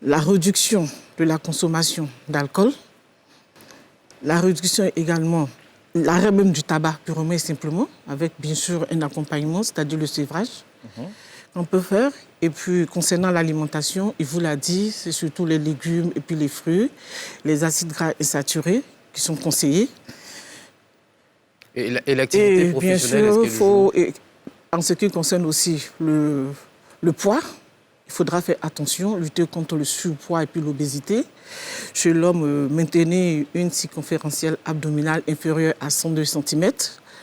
La réduction de la consommation d'alcool. La réduction également, l'arrêt même du tabac purement et simplement, avec bien sûr un accompagnement, c'est-à-dire le sévrage qu'on peut faire. Et puis concernant l'alimentation, il vous l'a dit, c'est surtout les légumes et puis les fruits, les acides gras insaturés qui sont conseillés. Et l'activité professionnelle, bien sûr, en ce qui concerne aussi le poids, il faudra faire attention, lutter contre le surpoids et puis l'obésité. Chez l'homme, maintenir une circonférentielle abdominale inférieure à 102 cm.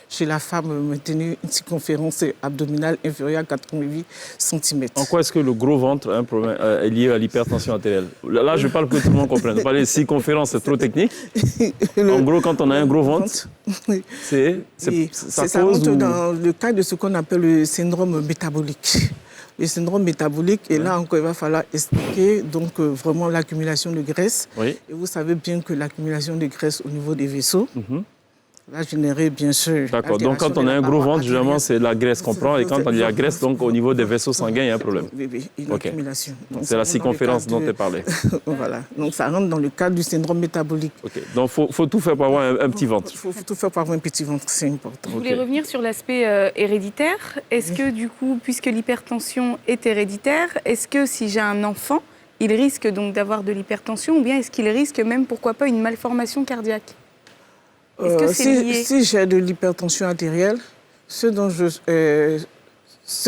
Chez la femme, maintenir une circonférence abdominale inférieure à 88 cm. En quoi est-ce que le gros ventre est lié à l'hypertension artérielle? Là, je parle que tout le monde comprenne. Parler de circonférence, c'est trop technique. En gros, quand on a un gros ventre, ça rentre dans le cas de ce qu'on appelle le syndrome métabolique. Le syndrome métabolique, et là encore, il va falloir expliquer donc, vraiment l'accumulation de graisse. Oui. Et vous savez bien que l'accumulation de graisse au niveau des vaisseaux, va générer bien sûr. D'accord. Donc quand on a un gros ventre, généralement c'est la graisse qu'on prend et quand il y a la graisse, donc au niveau des vaisseaux sanguins, il y a un problème. Oui, une accumulation. C'est la circonférence dont tu parlais. Voilà. Donc ça rentre dans le cadre du syndrome métabolique. Ok. Donc faut tout faire pour avoir un petit ventre. Il faut tout faire pour avoir un petit ventre, c'est important. Je voulais revenir sur l'aspect héréditaire. Est-ce que du coup, puisque l'hypertension est héréditaire, est-ce que si j'ai un enfant, il risque donc d'avoir de l'hypertension ou bien est-ce qu'il risque même, pourquoi pas, une malformation cardiaque? Est-ce que c'est lié? Si j'ai de l'hypertension artérielle, ce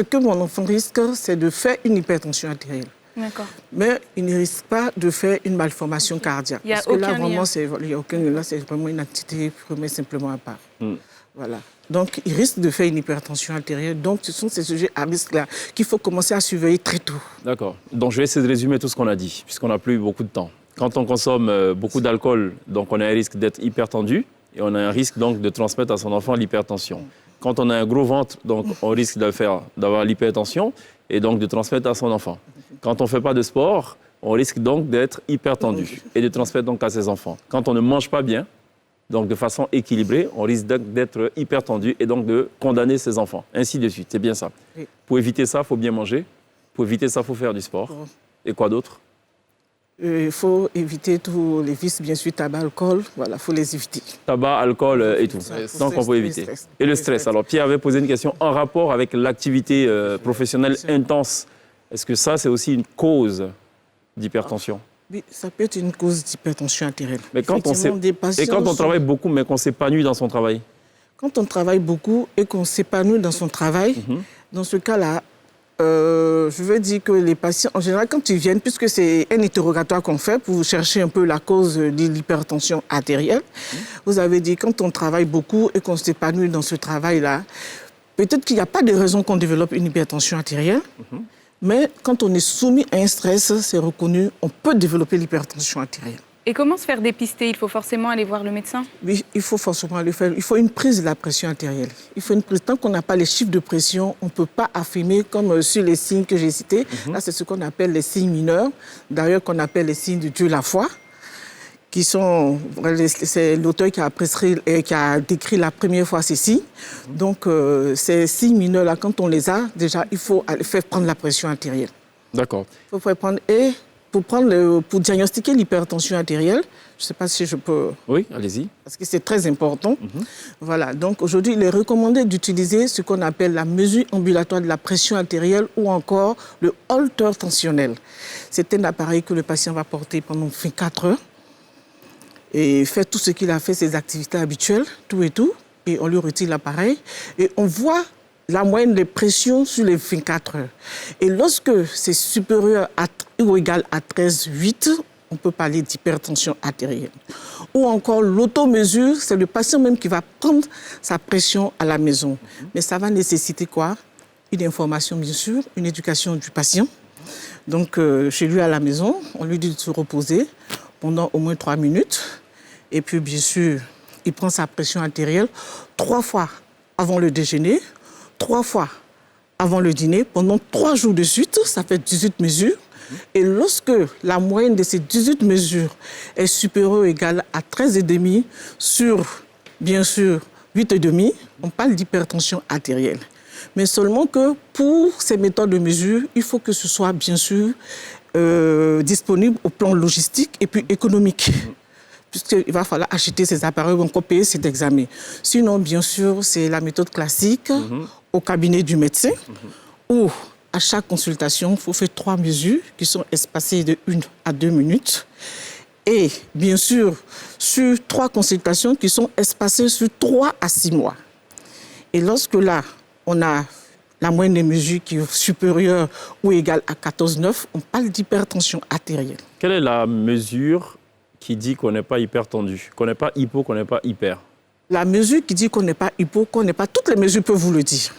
que mon enfant risque, c'est de faire une hypertension artérielle. D'accord. Mais il ne risque pas de faire une malformation cardiaque. Il n'y a parce que là, aucun vraiment, lien. il n'y a aucun lien. Là, c'est vraiment une activité remet simplement à part. Voilà. Donc, il risque de faire une hypertension artérielle. Donc, ce sont ces sujets à risque-là qu'il faut commencer à surveiller très tôt. D'accord. Donc, je vais essayer de résumer tout ce qu'on a dit, puisqu'on n'a plus beaucoup de temps. Quand on consomme beaucoup d'alcool, donc on a un risque d'être hypertendu et on a un risque donc de transmettre à son enfant l'hypertension. Quand on a un gros ventre, donc on risque d'avoir l'hypertension et donc de transmettre à son enfant. Quand on ne fait pas de sport, on risque donc d'être hypertendu et de transmettre donc à ses enfants. Quand on ne mange pas bien, donc de façon équilibrée, on risque d'être hypertendu et donc de condamner ses enfants. Ainsi de suite, c'est bien ça. Oui. Pour éviter ça, il faut bien manger. Pour éviter ça, il faut faire du sport. Et quoi d'autre? Il faut éviter tous les vices, bien sûr, tabac, alcool. Voilà, il faut les éviter. Tabac, alcool et tout. Donc on peut éviter. Et le stress. Alors Pierre avait posé une question en rapport avec l'activité professionnelle intense. Est-ce que ça, c'est aussi une cause d'hypertension? Oui, ça peut être une cause d'hypertension artérielle. Mais quand on travaille beaucoup, mais qu'on s'épanouit dans son travail? Quand on travaille beaucoup et qu'on s'épanouit dans son travail, dans ce cas-là, je veux dire que les patients, en général, quand ils viennent, puisque c'est un interrogatoire qu'on fait pour chercher un peu la cause de l'hypertension artérielle, vous avez dit, quand on travaille beaucoup et qu'on s'épanouit dans ce travail-là, peut-être qu'il n'y a pas de raison qu'on développe une hypertension artérielle, mais quand on est soumis à un stress, c'est reconnu, on peut développer l'hypertension artérielle. Et comment se faire dépister? Il faut forcément aller voir le médecin? Oui, il faut forcément aller faire. Il faut une prise de la pression artérielle. Il faut une prise. Tant qu'on n'a pas les chiffres de pression, on ne peut pas affirmer comme sur les signes que j'ai cités. Là, c'est ce qu'on appelle les signes mineurs. D'ailleurs, qu'on appelle les signes de Dieu la foi, qui sont... C'est l'auteur qui a décrit la première fois ces signes. Donc, ces signes mineurs-là, quand on les a, déjà, il faut faire prendre la pression artérielle. D'accord. Il faut faire prendre... Et pour diagnostiquer l'hypertension artérielle, je ne sais pas si je peux... Oui, allez-y. Parce que c'est très important. Voilà, donc aujourd'hui, il est recommandé d'utiliser ce qu'on appelle la mesure ambulatoire de la pression artérielle ou encore le holter tensionnel. C'est un appareil que le patient va porter pendant 24 heures et faire tout ce qu'il a fait, ses activités habituelles, tout et tout, et on lui retire l'appareil et on voit la moyenne de pression sur les 24 heures. Et lorsque c'est supérieur ou égal à 13,8, on peut parler d'hypertension artérielle. Ou encore l'automesure, c'est le patient même qui va prendre sa pression à la maison. Mais ça va nécessiter quoi? Une information, bien sûr, une éducation du patient. Donc, chez lui à la maison, on lui dit de se reposer pendant au moins 3 minutes. Et puis, bien sûr, il prend sa pression artérielle 3 fois avant le déjeuner, 3 fois avant le dîner, pendant 3 jours de suite, ça fait 18 mesures. Et lorsque la moyenne de ces 18 mesures est supérieure ou égale à 13,5 sur, bien sûr, 8,5, on parle d'hypertension artérielle. Mais seulement que pour ces méthodes de mesure, il faut que ce soit, bien sûr, disponible au plan logistique et puis économique. Puisqu'il va falloir acheter ces appareils ou encore payer cet examen. Sinon, bien sûr, c'est la méthode classique au cabinet du médecin où, à chaque consultation, il faut faire 3 mesures qui sont espacées de 1 à 2 minutes. Et, bien sûr, sur 3 consultations qui sont espacées sur 3 à 6 mois. Et lorsque là, on a la moyenne des mesures qui est supérieure ou égale à 14,9, on parle d'hypertension artérielle. Quelle est la mesure qui dit qu'on n'est pas hypertendu, qu'on n'est pas hypo, qu'on n'est pas hyper? La mesure qui dit qu'on n'est pas hypo, qu'on n'est pas... Toutes les mesures peuvent vous le dire.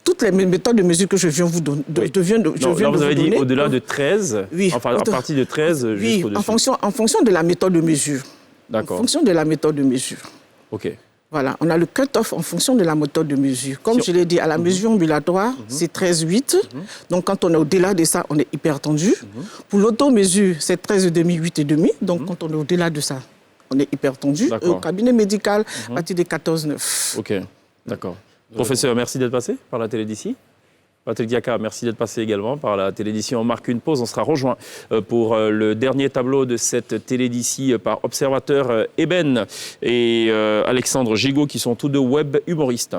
Toutes les méthodes de mesure que je viens vous donner. Vous avez dit au-delà de 13, oui, enfin à partir de 13 jusqu'au dessus. En fonction de la méthode de mesure. D'accord. En fonction de la méthode de mesure. OK. Voilà, on a le cut-off en fonction de la méthode de mesure. Comme je l'ai dit, à la mesure ambulatoire, c'est 13,8. Donc, quand on est au-delà de ça, on est hypertendu. Pour l'automesure, c'est 13,5, 8,5. Donc, quand on est au-delà de ça, on est hyper tendu. Et au cabinet médical, à partir de 14,9. Ok, d'accord. Professeur, merci d'être passé par la télé d'ici. Patrick Diaka, merci d'être passé également par la télé d'ici. On marque une pause, on sera rejoint pour le dernier tableau de cette télé d'ici par observateur Eben et Alexandre Gigot, qui sont tous deux web humoristes.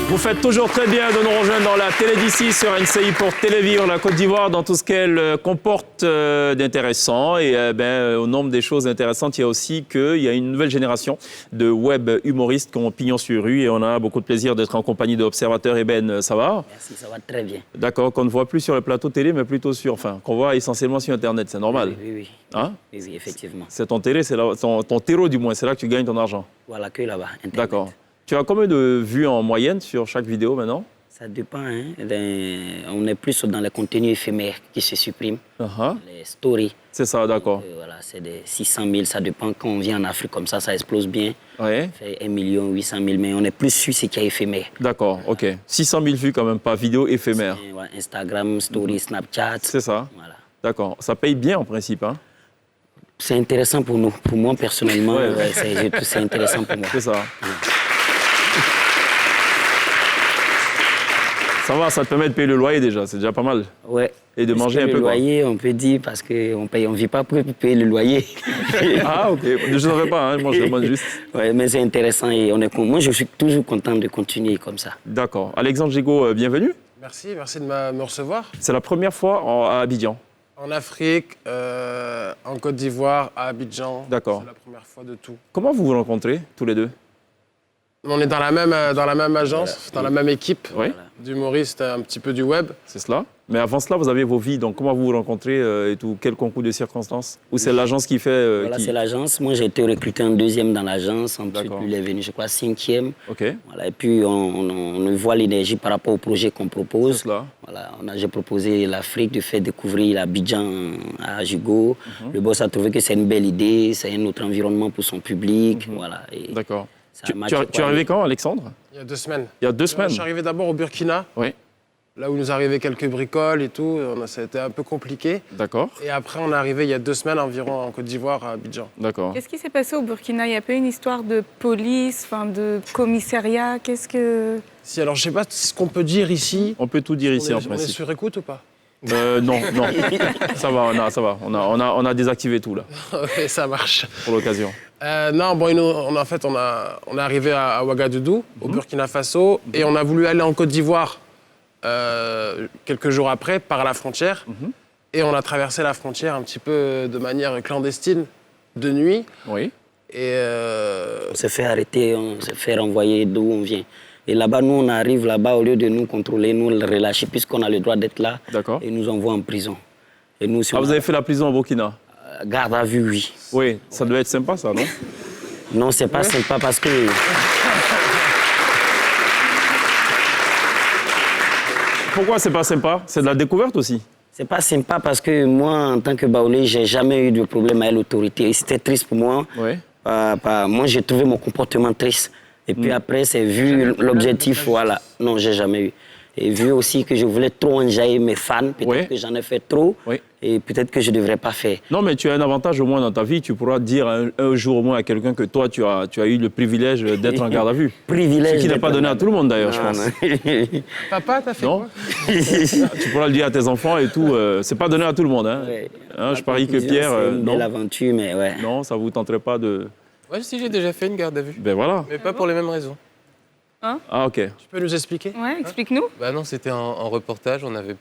Vous faites toujours très bien de nous rejoindre dans la télé d'ici sur NCI pour Télévivre, la Côte d'Ivoire, dans tout ce qu'elle comporte d'intéressant. Et au nombre des choses intéressantes, il y a aussi qu'il y a une nouvelle génération de web humoristes qui ont pignon sur rue. Et on a beaucoup de plaisir d'être en compagnie de Observateur Eben. Ça va? Merci, ça va très bien. D'accord, qu'on ne voit plus sur le plateau télé, mais plutôt sur, qu'on voit essentiellement sur Internet, c'est normal. Oui. Hein? Oui, effectivement. C'est ton télé, c'est ton terreau du moins, c'est là que tu gagnes ton argent. Voilà, que là-bas, Internet. D'accord. Tu as combien de vues en moyenne sur chaque vidéo maintenant? Ça dépend. Hein. On est plus dans les contenus éphémères qui se suppriment, les stories. C'est ça, d'accord. Voilà, c'est des 600 000, ça dépend. Quand on vient en Afrique comme ça explose bien. Ouais. Ça fait 1 800 000, mais on est plus sur ce qui est éphémère. D'accord, ok. 600 000 vues quand même, pas vidéo éphémère. Ouais, Instagram, story, Snapchat. C'est ça. Voilà. D'accord. Ça paye bien en principe, hein? C'est intéressant pour nous. Pour moi, personnellement, c'est intéressant pour moi. C'est ça. Ouais. Ça va, ça te permet de payer le loyer déjà, c'est déjà pas mal. Ouais. Et de manger un peu. Le loyer, on peut dire, parce qu'on ne vit pas pour payer le loyer. Ah, ok. Je ne savais pas, hein. Moi je demande juste. Oui, mais c'est intéressant et moi je suis toujours content de continuer comme ça. D'accord. Alexandre Gigot, bienvenue. Merci de me recevoir. C'est la première fois à Abidjan. En Afrique, en Côte d'Ivoire, à Abidjan. D'accord. C'est la première fois de tout. Comment vous vous rencontrez, tous les deux? On est dans la même agence, dans la même équipe d'humoristes, un petit peu du web. C'est cela. Mais avant cela, vous avez vos vies. Donc, comment vous vous rencontrez et tout? Quel concours de circonstances? Ou c'est l'agence qui fait... Voilà, c'est l'agence. Moi, j'ai été recruté en 2e dans l'agence. Ensuite, il est venu, je crois, 5e. OK. Voilà, et puis, on voit l'énergie par rapport au projet qu'on propose. C'est cela. Voilà, j'ai proposé l'Afrique, de faire découvrir l'Abidjan à Gigot. Le boss a trouvé que c'est une belle idée, c'est un autre environnement pour son public. Voilà. D'accord. Tu es arrivé quand, Alexandre? Il y a 2 semaines. Il y a 2 semaines? Je suis arrivé d'abord au Burkina. Oui. Là où nous arrivaient quelques bricoles et tout, ça a été un peu compliqué. D'accord. Et après, on est arrivé il y a 2 semaines environ en Côte d'Ivoire, à Abidjan. D'accord. Qu'est-ce qui s'est passé au Burkina? Il n'y a pas une histoire de police, de commissariat? Qu'est-ce que... Si, alors je ne sais pas ce qu'on peut dire ici. On peut tout dire ici en principe. On est sur écoute ou pas? Non. Ça va. On a désactivé tout là. Ok, ça marche. Pour l'occasion. Non, bon, on est arrivé à Ouagadougou, au Burkina Faso, et on a voulu aller en Côte d'Ivoire quelques jours après, par la frontière. Et on a traversé la frontière un petit peu de manière clandestine, de nuit. Oui. Et on s'est fait arrêter, on s'est fait renvoyer d'où on vient. Et là-bas, nous, on arrive là-bas, au lieu de nous contrôler, nous le relâcher, puisqu'on a le droit d'être là. D'accord. Et nous envoie en prison. Et nous, vous avez fait la prison au Burkina? Garde à vue, oui. Oui, ça doit être sympa, ça, non? Non, c'est pas sympa parce que... Pourquoi c'est pas sympa? C'est de la découverte aussi. C'est pas sympa parce que moi, en tant que Baoulé, j'ai jamais eu de problème avec l'autorité. Et c'était triste pour moi. Oui. Moi, j'ai trouvé mon comportement triste. Et puis après, c'est vu l'objectif, voilà. Non, j'ai jamais eu. Et vu aussi que je voulais trop enjailler mes fans, peut-être que j'en ai fait trop, et peut-être que je ne devrais pas faire. Non, mais tu as un avantage au moins dans ta vie. Tu pourras dire un jour au moins à quelqu'un que toi, tu as eu le privilège d'être en garde à vue. Privilège. Ce qui n'est pas donné à tout le monde, d'ailleurs, je pense. Papa, t'as fait quoi? Tu pourras le dire à tes enfants et tout. C'est pas donné à tout le monde. Hein, je parie que Pierre... C'est une belle aventure, mais ouais. Non, ça ne vous tenterait pas de... Ouais, si, j'ai déjà fait une garde à vue. Ben voilà. Mais pas pour les mêmes raisons. Ah, ok. Tu peux nous expliquer? Ouais, explique-nous. Bah non, c'était en reportage, on n'avait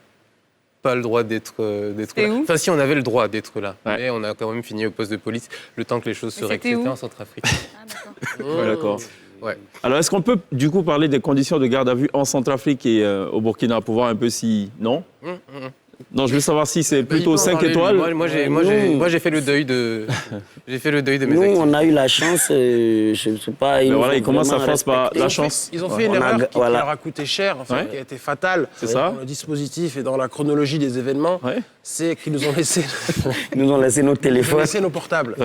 pas le droit d'être là. Où? Enfin si, on avait le droit d'être là, Ouais. mais on a quand même fini au poste de police, le temps que les choses se règlent. C'était en Centrafrique. Ah, d'accord. Ouais, d'accord. Ouais. Alors, est-ce qu'on peut du coup parler des conditions de garde à vue en Centrafrique et au Burkina pour voir un peu si... Non? Non, je veux savoir si c'est plutôt 5 étoiles. Moi, j'ai fait le deuil de... J'ai fait le deuil de mes Nous, actifs. on a eu la chance, je ne sais pas... Mais voilà, il commence à faire par la chance. Ils ont fait une erreur qui leur a coûté cher, en fait, qui a été fatale dans le dispositif et dans la chronologie des événements. C'est qu'ils nous ont laissé... Ils nous ont laissé nos téléphones. Ils ont laissé nos portables.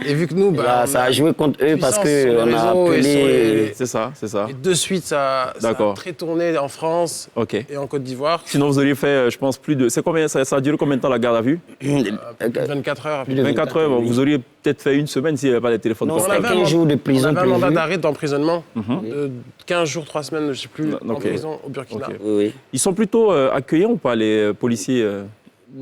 Et vu que nous, là, ça a joué contre eux parce qu'on a appelé... C'est ça. Et de suite, ça a très tourné en France et en Côte d'Ivoire. Sinon, vous auriez fait, je pense, plus de... C'est combien, ça a duré combien de temps la garde à vue 24 heures. 24 heures, bon, vous auriez peut-être fait une semaine s'il n'y avait pas les téléphones portables. On avait 15 jours de prison. On avait un mandat d'arrêt d'emprisonnement de 15 jours, 3 semaines, je ne sais plus, en prison au Burkina. Oui. Ils sont plutôt accueillants ou pas, les policiers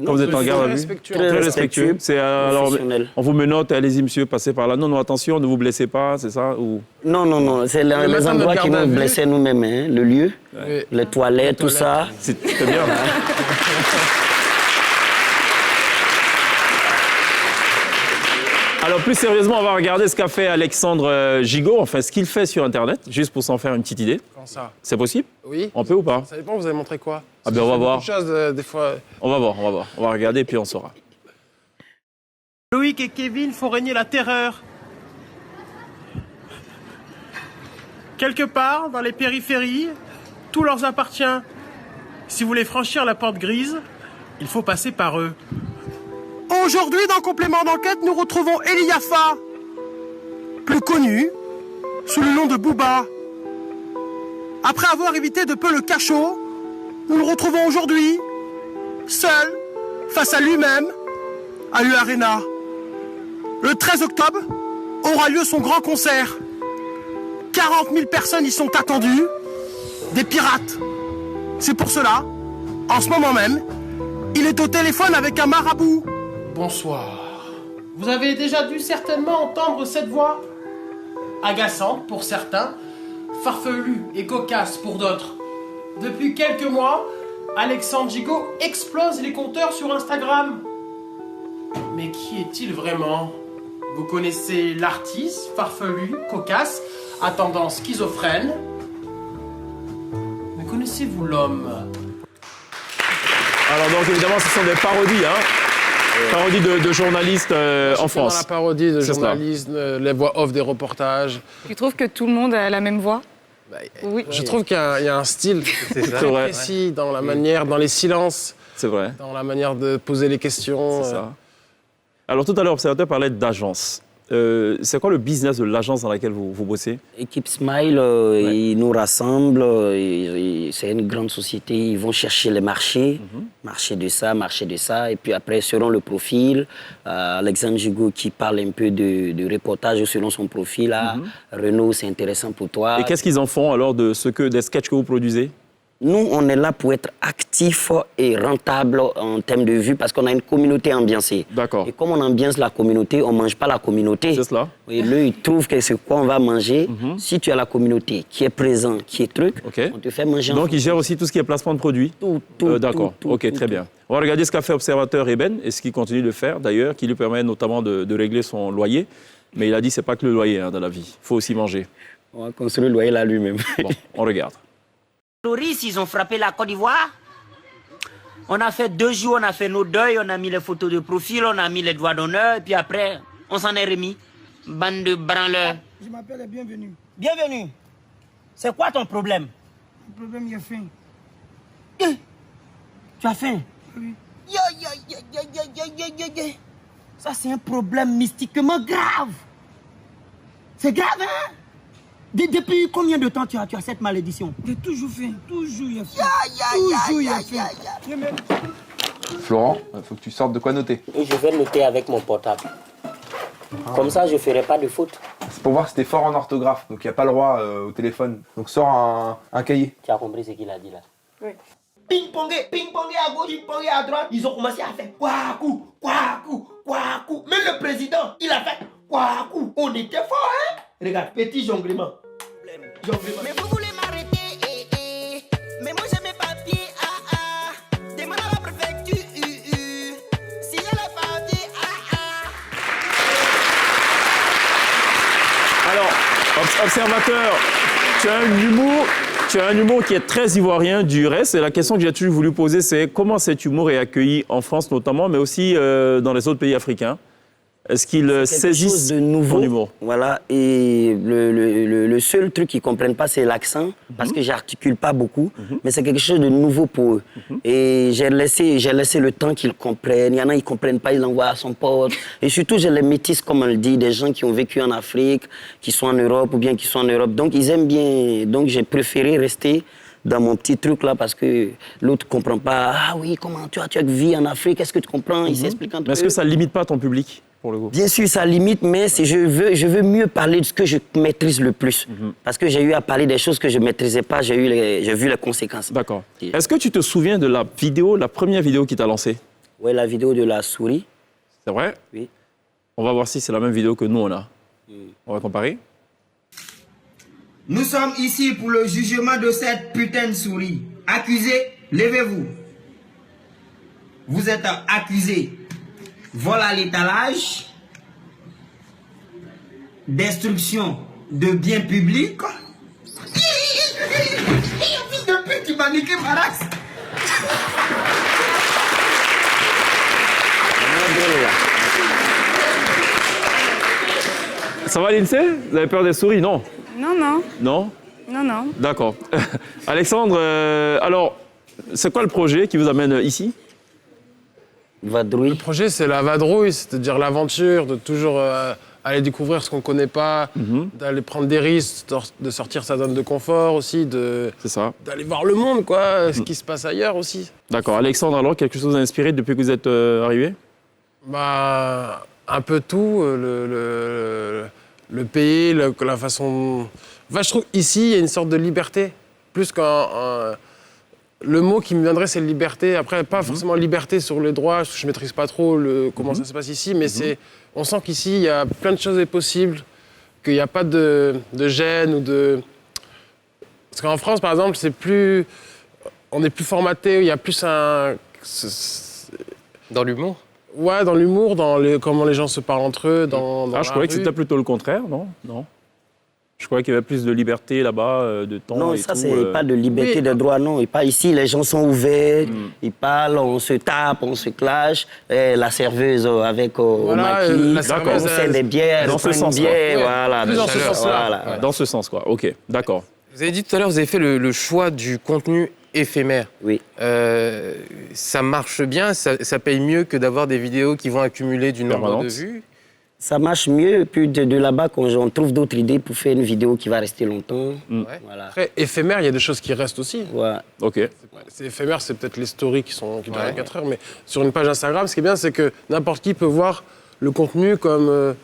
quand vous êtes en garde à vue? Très respectueux. C'est alors, on vous menote, allez-y monsieur, passez par là. Non, non, attention, ne vous blessez pas, c'est ça ou... Non, c'est les endroits qui nous blessaient nous-mêmes, hein, le lieu, les toilettes, tout ça. C'est bien. Alors plus sérieusement, on va regarder ce qu'a fait Alexandre Gigot, enfin ce qu'il fait sur Internet, juste pour s'en faire une petite idée. Comment ça? C'est possible? Oui. On peut ou pas? Ça dépend, vous avez montré quoi? Ah ben on va voir. Des fois... On va voir. On va regarder puis on saura. Loïc et Kevin font régner la terreur. Quelque part, dans les périphéries, tout leur appartient. Si vous voulez franchir la porte grise, il faut passer par eux. Aujourd'hui, dans Complément d'enquête, nous retrouvons Eli Yafa, plus connu sous le nom de Booba. Après avoir évité de peu le cachot, nous le retrouvons aujourd'hui, seul, face à lui-même, à l'U-Arena. Le 13 octobre aura lieu son grand concert. 40 000 personnes y sont attendues, des pirates. C'est pour cela, en ce moment même, il est au téléphone avec un marabout. Bonsoir. Vous avez déjà dû certainement entendre cette voix, agaçante pour certains, farfelue et cocasse pour d'autres. Depuis quelques mois, Alexandre Gigot explose les compteurs sur Instagram. Mais qui est-il vraiment? Vous connaissez l'artiste, farfelu, cocasse, à tendance schizophrène. Mais connaissez-vous l'homme? Alors donc évidemment ce sont des parodies, parodies de journalistes en France. Dans la parodie de journalistes, les voix off des reportages. Tu trouves que tout le monde a la même voix? Oui. Je trouve qu'il y a un style très précis dans la manière, dans les silences. C'est vrai. Dans la manière de poser les questions. C'est ça. Alors tout à l'heure, l'observateur parlait d'agence. C'est quoi le business de l'agence dans laquelle vous bossez? Équipe Smile, ils nous rassemblent, c'est une grande société, ils vont chercher les marchés, marché de ça, et puis après, selon le profil, Alexandre Gigot qui parle un peu de reportage selon son profil, Renaud, c'est intéressant pour toi. Et qu'est-ce qu'ils en font alors des sketchs que vous produisez? Nous, on est là pour être actifs et rentables en termes de vues parce qu'on a une communauté ambiancée. D'accord. Et comme on ambiance la communauté, on ne mange pas la communauté. C'est cela. Et eux, ils trouvent que c'est quoi on va manger. Si tu as la communauté qui est présente, qui est truc, on te fait manger. Donc, ils gèrent aussi tout ce qui est placement de produits? Tout. D'accord. Ok, très bien. On va regarder ce qu'a fait Observateur Eben et ce qu'il continue de faire d'ailleurs, qui lui permet notamment de régler son loyer. Mais il a dit que ce n'est pas que le loyer dans la vie. Il faut aussi manger. On va construire le loyer là lui-même. Bon, on regarde. Terroristes, ils ont frappé la Côte d'Ivoire. On a fait 2 jours, on a fait nos deuils, on a mis les photos de profil, on a mis les doigts d'honneur, et puis après, on s'en est remis. Bande de branleurs. Je m'appelle Bienvenue. Bienvenue. C'est quoi ton problème? Le problème, j'ai faim. Tu as faim? Oui. Ça, c'est un problème mystiquement grave. C'est grave, hein? Depuis combien de temps tu as cette malédiction? J'ai toujours faim, toujours il y a faim. Toujours il y a faim. Florent, il faut que tu sortes de quoi noter. Et je vais noter avec mon portable. Comme ça, je ne ferai pas de faute. C'est pour voir si t'es fort en orthographe, donc il n'y a pas le droit au téléphone. Donc sors un cahier. Tu as compris ce qu'il a dit là? Oui. Ping-pongé à gauche, ping-pongé à droite. Ils ont commencé à faire kwaku, kwaku, kwaku. Même le président, il a fait kwaku. On était fort, hein? Regarde, petit jonglement. Mais vous voulez m'arrêter, mais moi j'ai mes papiers, demande à la préfecture, si elle est partie, Alors, observateur, tu as un humour Tu as un humour qui est très ivoirien du reste. Et la question que j'ai toujours voulu poser, c'est comment cet humour est accueilli en France notamment, mais aussi dans les autres pays africains. Est-ce qu'ils saisissent de nouveau, ton humour? Voilà. Et le seul truc qu'ils ne comprennent pas, c'est l'accent, parce que j'articule pas beaucoup, mais c'est quelque chose de nouveau pour eux. Et j'ai laissé le temps qu'ils comprennent. Il y en a, ils ne comprennent pas, ils l'envoient à son pote. Et surtout, j'ai les métis, comme on le dit, des gens qui ont vécu en Afrique, qui sont en Europe ou bien qui sont en Europe. Donc, ils aiment bien. Donc, j'ai préféré rester dans mon petit truc là, parce que l'autre ne comprend pas. Ah oui, comment tu as vécu en Afrique, est-ce que tu comprends? Il s'explique un peu. Mais est-ce que ça ne limite pas ton public? Bien sûr, ça limite, mais je veux mieux parler de ce que je maîtrise le plus. Parce que j'ai eu à parler des choses que je ne maîtrisais pas, j'ai vu les conséquences. D'accord. Est-ce que tu te souviens de la première vidéo qui t'a lancée? Oui, la vidéo de la souris. C'est vrai? Oui. On va voir si c'est la même vidéo que nous, on a. On va comparer. Nous sommes ici pour le jugement de cette putain de souris. Accusé, levez-vous. Vous êtes accusé. Vol à l'étalage, destruction de biens publics. Fils de pute, tu m'as niqué Marax. Ça va, Lindsay? Vous avez peur des souris? Non. Non, non. Non? Non, non. D'accord. Alexandre, alors, c'est quoi le projet qui vous amène ici? Vadrouille. Le projet, c'est la vadrouille, c'est-à-dire l'aventure, de toujours aller découvrir ce qu'on ne connaît pas, d'aller prendre des risques, de sortir sa zone de confort aussi, d'aller voir le monde, quoi, ce qui se passe ailleurs aussi. D'accord. Alexandre, alors, quelque chose d'inspiré depuis que vous êtes arrivé? Bah, un peu tout, le pays, la façon... Enfin, je trouve ici, il y a une sorte de liberté, plus qu'un... Le mot qui me viendrait, c'est liberté. Après, pas forcément liberté sur les droits, je ne maîtrise pas trop comment ça se passe ici, mais on sent qu'ici, il y a plein de choses possibles, qu'il n'y a pas de gêne ou de... Parce qu'en France, par exemple, on est plus formaté, il y a plus un... Dans l'humour? Ouais, dans l'humour, comment les gens se parlent entre eux, je croyais que c'était plutôt le contraire, non? Non. Je croyais qu'il y avait plus de liberté là-bas, de temps. Non, et ça, tout, c'est pas de liberté de droit, non. Et pas ici, les gens sont ouverts, ils parlent, on se tape, on se clash. La serveuse avec au maquis, on sert des bières, dans ce sens, bière, voilà. Dans ce sens-là. Voilà. Dans ce sens, quoi. OK, d'accord. Vous avez dit tout à l'heure, vous avez fait le choix du contenu éphémère. Oui. Ça marche bien, ça paye mieux que d'avoir des vidéos qui vont accumuler du nombre de vues. Ça marche mieux, puis de là-bas, quand on trouve d'autres idées pour faire une vidéo qui va rester longtemps. Voilà. Après, éphémère, il y a des choses qui restent aussi. Ouais. OK. C'est éphémère, c'est peut-être les stories qui durent 4 heures, mais sur une page Instagram, ce qui est bien, c'est que n'importe qui peut voir le contenu comme...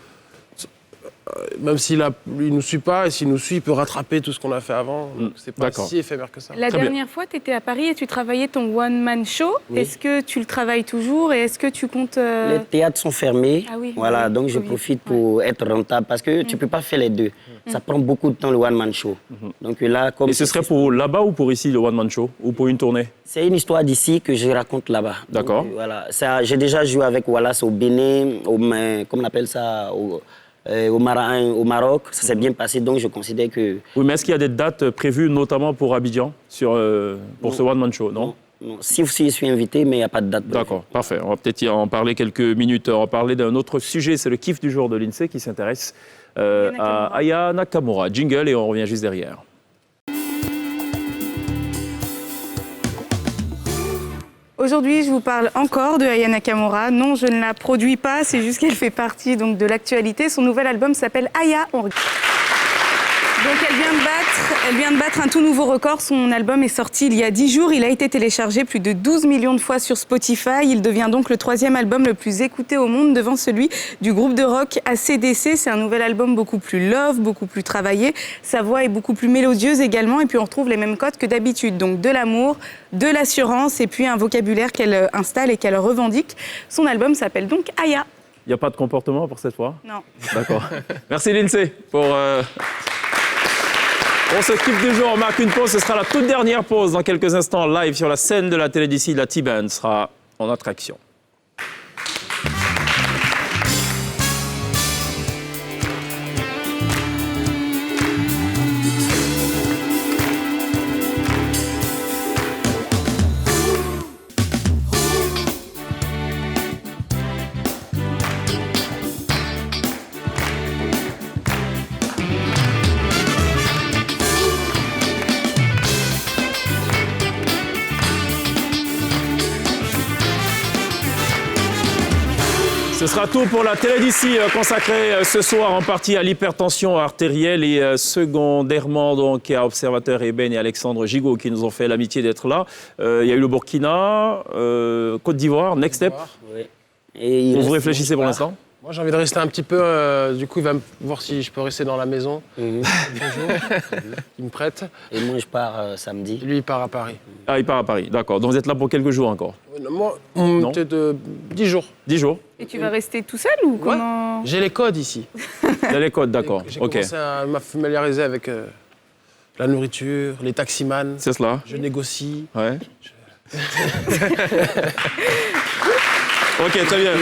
même s'il ne nous suit pas, et s'il nous suit, il peut rattraper tout ce qu'on a fait avant. Donc c'est pas si éphémère que ça. La dernière fois, tu étais à Paris et tu travaillais ton one-man show. Oui. Est-ce que tu le travailles toujours et est-ce que tu comptes... Les théâtres sont fermés. Ah oui, voilà, oui, donc je profite pour être rentable parce que tu ne peux pas faire les deux. Ça prend beaucoup de temps, le one-man show. Donc là, comme et ce serait pour là-bas ou pour ici, le one-man show? Ou pour une tournée? C'est une histoire d'ici que je raconte là-bas. D'accord. Voilà. J'ai déjà joué avec Wallace au Bénin, comment on appelle ça au Maroc, ça s'est bien passé, donc je considère que... Oui, mais est-ce qu'il y a des dates prévues, notamment pour Abidjan, pour ce one-man show, non? Non. Si je suis invité, mais il n'y a pas de date. D'accord, parfait. On va peut-être en parler quelques minutes. On va parler d'un autre sujet, c'est le kiff du jour de l'INSEE qui s'intéresse à Aya Nakamura. Jingle et on revient juste derrière. Aujourd'hui, je vous parle encore de Aya Nakamura. Non, je ne la produis pas, c'est juste qu'elle fait partie donc, de l'actualité. Son nouvel album s'appelle Aya. Donc elle vient de battre un tout nouveau record. Son album est sorti il y a 10 jours. Il a été téléchargé plus de 12 millions de fois sur Spotify. Il devient donc le 3e album le plus écouté au monde devant celui du groupe de rock AC/DC. C'est un nouvel album beaucoup plus love, beaucoup plus travaillé. Sa voix est beaucoup plus mélodieuse également. Et puis on retrouve les mêmes codes que d'habitude. Donc de l'amour, de l'assurance et puis un vocabulaire qu'elle installe et qu'elle revendique. Son album s'appelle donc Aya. Il n'y a pas de comportement pour cette fois? Non. D'accord. Merci Lindsay pour ce kiff du jour. On marque une pause. Ce sera la toute dernière pause dans quelques instants live sur la scène de la télé d'ici. La T-Band sera en attraction. Ce sera tout pour la télé d'ici, consacrée ce soir en partie à l'hypertension artérielle et secondairement donc à Observateur Eben et Alexandre Gigot qui nous ont fait l'amitié d'être là. Il y a eu le Burkina, Côte d'Ivoire, next step. Oui. Et vous réfléchissez pour l'instant? Moi, j'ai envie de rester un petit peu. Du coup, il va me voir si je peux rester dans la maison. Il me prête. Et moi, je pars samedi. Lui, il part à Paris. Ah, il part à Paris, d'accord. Donc vous êtes là pour quelques jours encore? Moi, peut-être 10 jours. 10 jours. Et tu vas rester tout seul ou comment? J'ai les codes ici. Il y a les codes, d'accord. J'ai commencé à me familiariser avec la nourriture, les taximans. C'est cela. Je négocie. Ouais. Ok, très bien.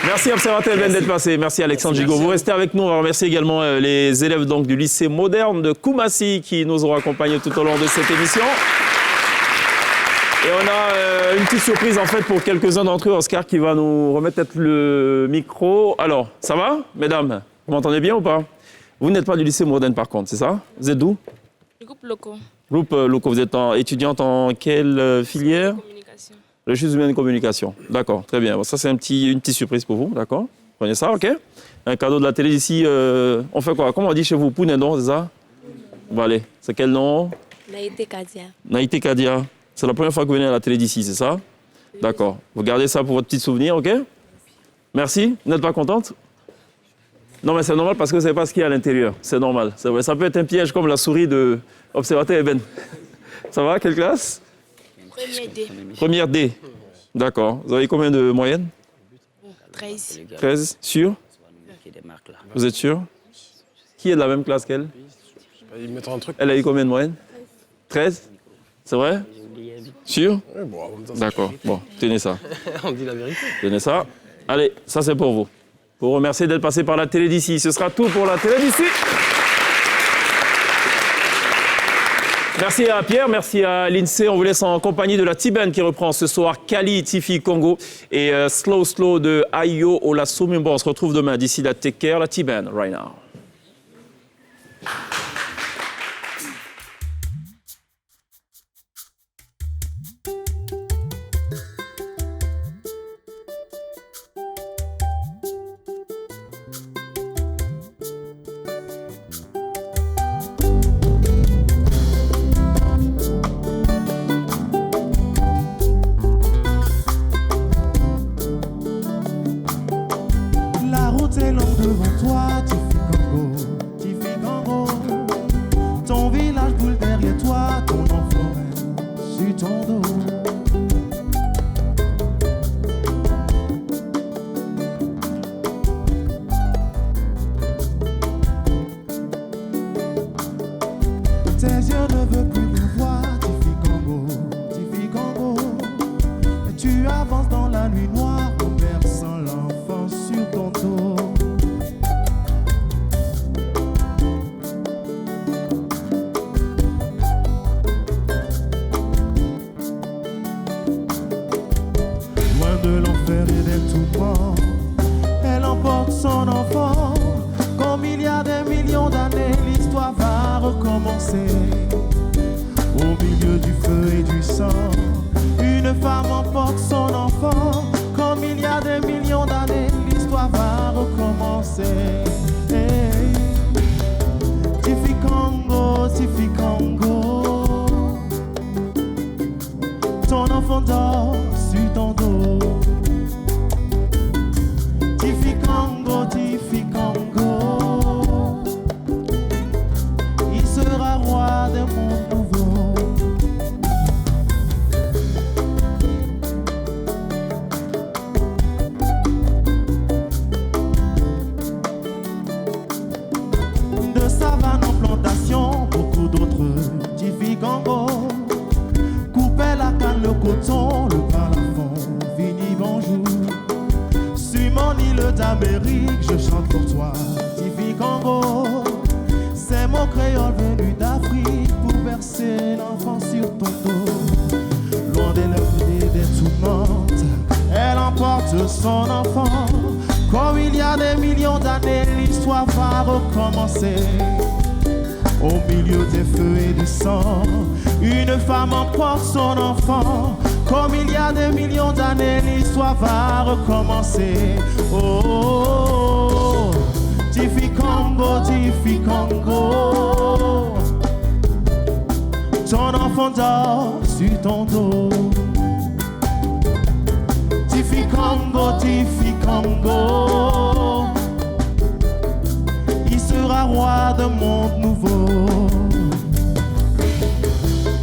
Merci Observateur Eben d'être passé. Merci Alexandre Gigot. Vous restez avec nous. On va remercier également les élèves donc, du lycée moderne de Koumassi qui nous ont accompagnés tout au long de cette émission. Et on a une petite surprise en fait pour quelques-uns d'entre eux. Oscar qui va nous remettre peut-être le micro. Alors, ça va, mesdames? Vous m'entendez bien ou pas? Vous n'êtes pas du lycée moderne par contre, c'est ça? Vous êtes d'où? Du groupe locaux. Groupe locaux. Vous êtes étudiante en quelle filière? Communication. Recherches humaines et communication. D'accord, très bien. Bon, ça, c'est une petite surprise pour vous, d'accord? Prenez ça, ok? Un cadeau de la télé ici. On fait quoi? Comment on dit chez vous? Pounédon, c'est ça? Bon, allez. C'est quel nom? Naïté Kadia. Naïté Kadia. C'est la première fois que vous venez à la télé d'ici, c'est ça? D'accord. Vous gardez ça pour votre petit souvenir, ok? Merci. Vous n'êtes pas contente? Non, mais c'est normal parce que vous ne savez pas ce qu'il y a à l'intérieur. C'est normal. C'est vrai. Ça peut être un piège comme la souris de Observateur Eben. Ça va? Quelle classe? Première D. Première D. D'accord. Vous avez combien de moyenne? 13. 13. Sûr? Vous êtes sûr? Qui est de la même classe qu'elle? Il mettra un truc. Elle a eu combien de moyenne? 13? C'est vrai? Sûr? D'accord. Bon, tenez ça. On dit la vérité. Tenez ça. Allez, ça c'est pour vous. Pour remercier d'être passé par la télé d'ici. Ce sera tout pour la télé d'ici. Merci à Pierre, merci à l'INSEE. On vous laisse en compagnie de la T-Band qui reprend ce soir Kali, Tifi, Congo et Slow Slow de Ayo Olasumimbo. On se retrouve demain. D'ici là, take care, la T-Band, right now. Au milieu des feux et du sang, une femme emporte son enfant. Comme il y a des millions d'années, l'histoire va recommencer. Oh, oh, oh. Tifi Congo, Tifi Congo. Ton enfant dort sur ton dos. Tifi Congo, Tifi Congo. Il sera roi d'un monde nouveau.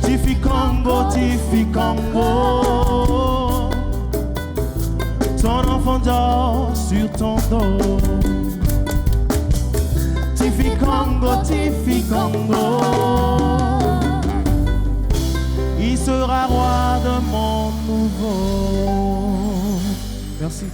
Tifi Congo, Tifi Congo. Ton enfant dort sur ton dos. Tifi Congo, Tifi Congo. Il sera roi d'un monde nouveau. Merci.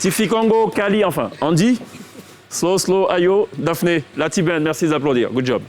Tifi Congo, Kali, enfin. Andy, slow, Ayo, Daphné, Latiben, merci d'applaudir. Good job.